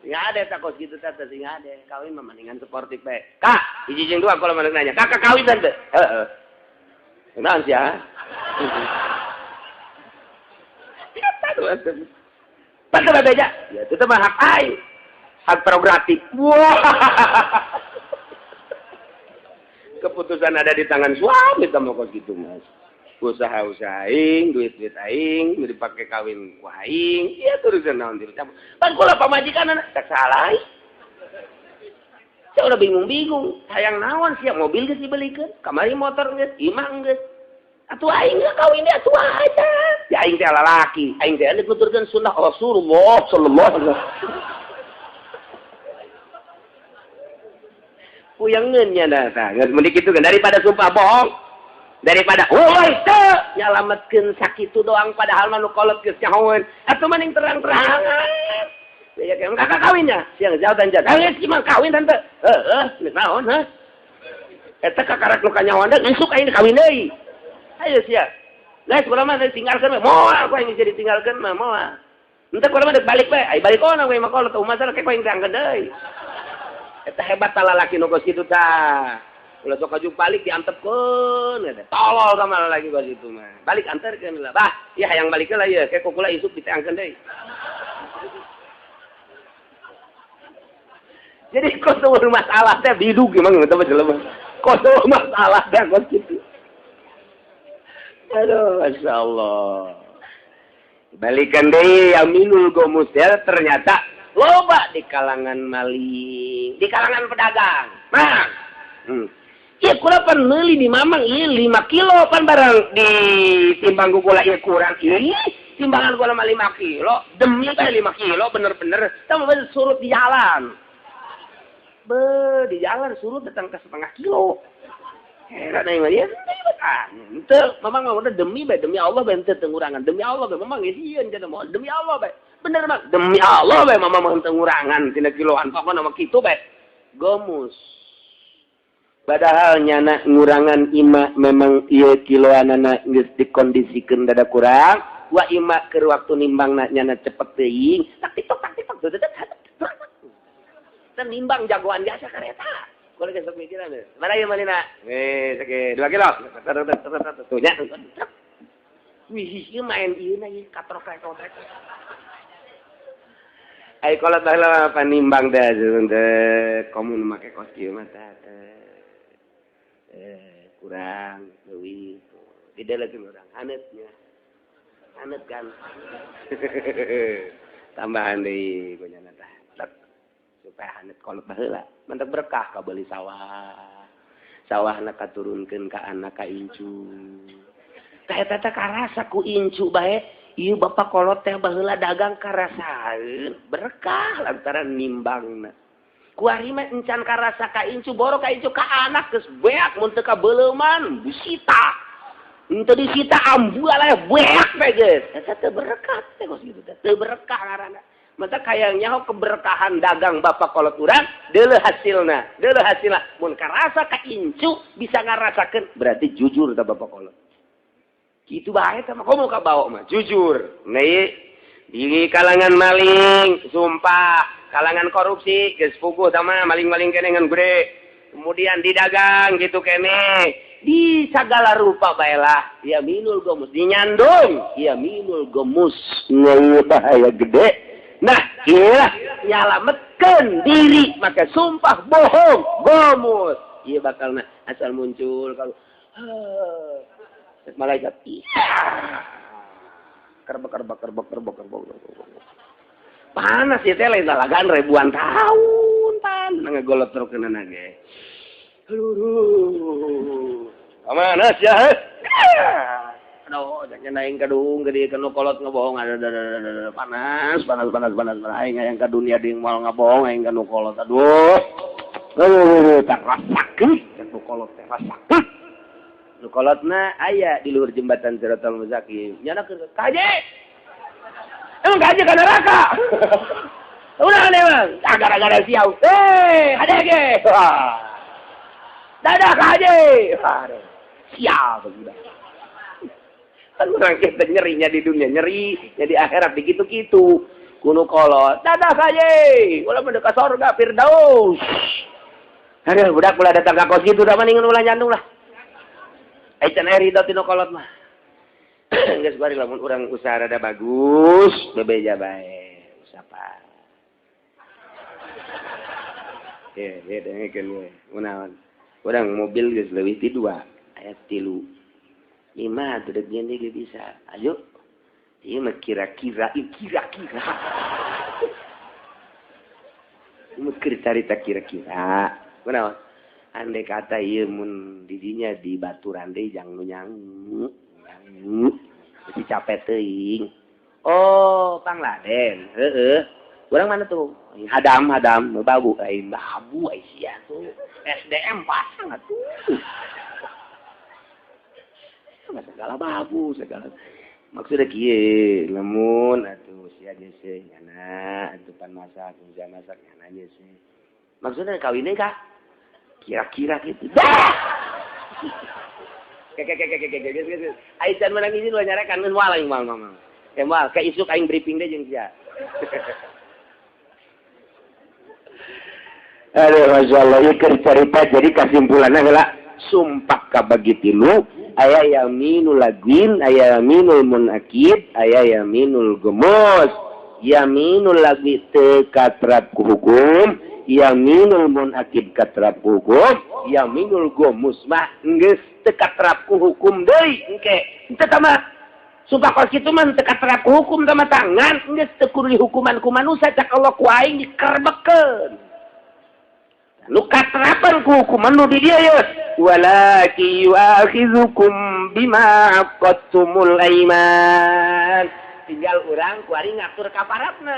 Sing ade takos gitu teh sing ade. Kawin mah mendingan sportif bae. Kak, hiji jeung dua kalau maneh nanya, kakak kawin teh? Heeh. Naon sih ya? Betul bebeja. Ya itu mah hak aing. Hak prerogatif. Wah. Keputusan ada di tangan suami sama kok gitu, Mas. Usaha aing, duit aing, dipakai kawin ku aing. Iya turusan naon diri campur. Pan kula pamajikan tak salah. Saya udah bingung. Hayang naon sih mobil geus dibelikeun, kamari motor geus, imah geus. Atuh aing geus kawin dia atuh aja. Ya aing teh lalaki, aing teh nuturkeun sunnah Rasulullah sallallahu alaihi wasallam. Puyangeun nya tah, geus meni kitu kan daripada sumpah bohong. Daripada teu nyalametkeun sakitu doang padahal mah nu kolot geus nyahoeun. Atuh mending terang-terangan. Ya kan kakak kawinnya, siang jauh dan jauh. Geus cuma kawin tante. Geus naon heh. Eta kakarek nu kanyahoan teh isuk aing kawin deui. Ayo sia. Guys, kurang mah ditinggalkeun we. Moal ku aing bisa ditinggalkeun mah moal. Henteu kurang mah balik we. Ai balik ona we mah kalau teu masalah kayak aing diangkeun deui. Eta hebat tah lalaki nu geus kitu tah. Ulah sok aju balik diantepkeun eta. Tolol sama lalaki geus kitu mah. Balik anterkeun lah. Bah, ieu hayang balikeun lah ieu. Kayak kukula isuk diteangkeun deui. Jadi koso masalah teh bidug emang teu jelema. Koso masalah teh geus kitu. Aduh, Masya Allah. Balikan deh, aminul gomus ya, ternyata loba di kalangan maling, di kalangan pedagang. Nah, iya kula pan meuli di mamang, iya 5 kilo pan barang di timbang kula iya kurang, iya timbangan kula mah 5 kilo, demi kan 5 kilo bener-bener, sama bener surut di jalan. Di jalan surut datang ke 1/2 kilo. Heran aing mah ya teu memang udah demi Allah bae teu tengurangan demi Allah bae memang sieun cenah moal demi Allah bae bener mah demi Allah bae memang mah tengurangan tina kiloan pokona mah kitu bae gomus padahal nyana ngurangan ima memang ieu kiloanana geus dikondisikeun dada kurang wa ima keur waktu nimbangna nyana cepet teuing tak tiktok dan nimbang jagoan biasa kareta. Kalau kita pikiran deh. Mana yang malina? Sakit 2 kilo. Tuh nya. Wih, main ieu na ieu katrok-katrok. Ai kalau baheula panimbang teh teh komun make kostum teh. Kurang leuwih. Tidak lagi orang haneutnya. Anet kan. Tambahan deui kunyana tah. Supaya hanet kolot baheula. Mantek berkah ka beuli sawah. Sawahna katurunkeun ka anak ka incu. Ka eta teh karasa ku incu bae. Ieu bapak kolot teh baheula dagang karasaeun. Berkah lantaran nimbangna. Ku ari mah encan karasa ka incu boro ka incu ka anak geus beak mun teu ka beuleuman disita. Henteu disita ambu aya beak teh geus. Eta teu berkah teh geus kitu teh. Teu berkah ngaranna. Mata kayaknya keberkahan dagang bapak kolot urang deuleu hasilna mun karasa ka incu bisa ngarasakeun berarti jujur tah bapak kolot kitu bae tah mah komo ka bawa mah jujur nih di kalangan maling sumpah kalangan korupsi geus puguh tah mah maling-maling kene ngan gede kemudian di dagang gitu kene di segala rupa bae lah ya minul gomus di nyandung ya minul gomus ngeui bahaya gede. Nah, iya nyalametkeun diri maka sumpah bohong, gomus. Iya bakalna asal muncul kalau malaikat kerbak. Panas ya teh lain dalagan ribuan tahun pan ngagolot terkeunana ge. Aduh. Panas ya. Aduh, jangan naik kadung gede kanu kolot ngebohong ada panas aing aya ka dunia deung moal ngabohong aing kanu kolot aduh tak rasakeun kanu kolot teh rasakeun nu kolotna aya di luhur jembatan Siratal Mustaqim nyana ke kaje emang kaje ka neraka ulah emang gara-gara siau ada ge dadah kaje sial sudah. Kan orang kita nyerinya di dunia nyerinya di akhirat begitu-gitu kuno kolot dadah saja ulah mendekat surga Firdaus aduh budak ulah datang ka kos gitu udah mendingan ulah nyandung lah can ridho tino kolot mah geus bari lamun urang usaha rada bagus bebeja bae usapa dengekeun we unaon urang mobil geus leuwih ti 2 aya 3 5 tidak gini gak bisa. Ayo. Ini mah kira-kira. Ini cerita kira-kira. Kenapa? Andai kata iya mun didinya di baturan deh jangan nyangu. Jadi capek teuing. Oh, Pangladen. Orang mana tuh? Hadam, babu sia tuh. SDM pasang atuh. Segala bagus segala maksudnya kieu lamun atuh sia geus nyana atuh pan masak hujan masak nyana geus maksudnya kawinnya kah kira-kira gitu ai can menang izin we nyarekan geus moal aing moal kayak isuk aing briefing deh jeung sia aduh masyaallah ieu keur cerita jadi kesimpulanna heula sumpah kabagi tilu aya yaminul lagwin, aya yaminul munakid, aya yaminul gemus. Yaminul lagwi teu katrap ku hukum, yaminul munakid katrap ku hukum, yaminul gemus mah geus teu katrap ku hukum deui engke. Henteu tah mah sumpah kos kitu mah teu katrap ku hukum tah mah tangan geus teu kudu dihukuman ku manusia cak Allah ku aing dikerbekeun. Lu katrapan ku hukuman nu di dia ya walaki yu'akhizukum bima aqadtumul aiman tinggal urang ku ari ngatur kaparatna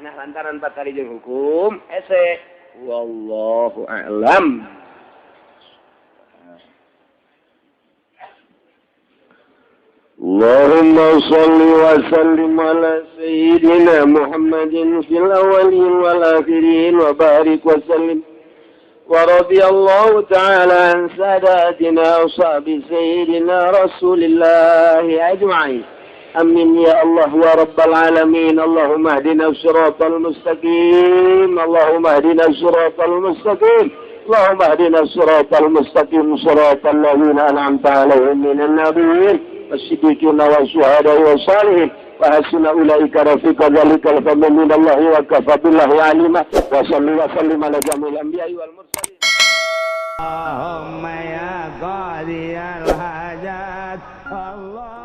nah lantaran patari jeung hukum ese wallahu a'lam Allahumma shalli wa sallim ala sayyidina Muhammadin fil awwalin wal akhirin wa barik wa sallim ورضي الله تعالى عن ساداتنا وصحب سيدنا رسول الله أجمعين أمين يا الله ورب العالمين اللهم اهدنا الصراط المستقيم اللهم اهدنا الصراط المستقيم اللهم اهدنا الصراط المستقيم صراط الذين أنعمت عليهم من النبيين والصديقين والشهداء والصالحين وحسن أولئك رفيقا ذلك الفضل من الله وكفى بالله عليما وصلى وسلم على جميع الأنبياء والمرسلين اللهم يا قاضي الحاجات الله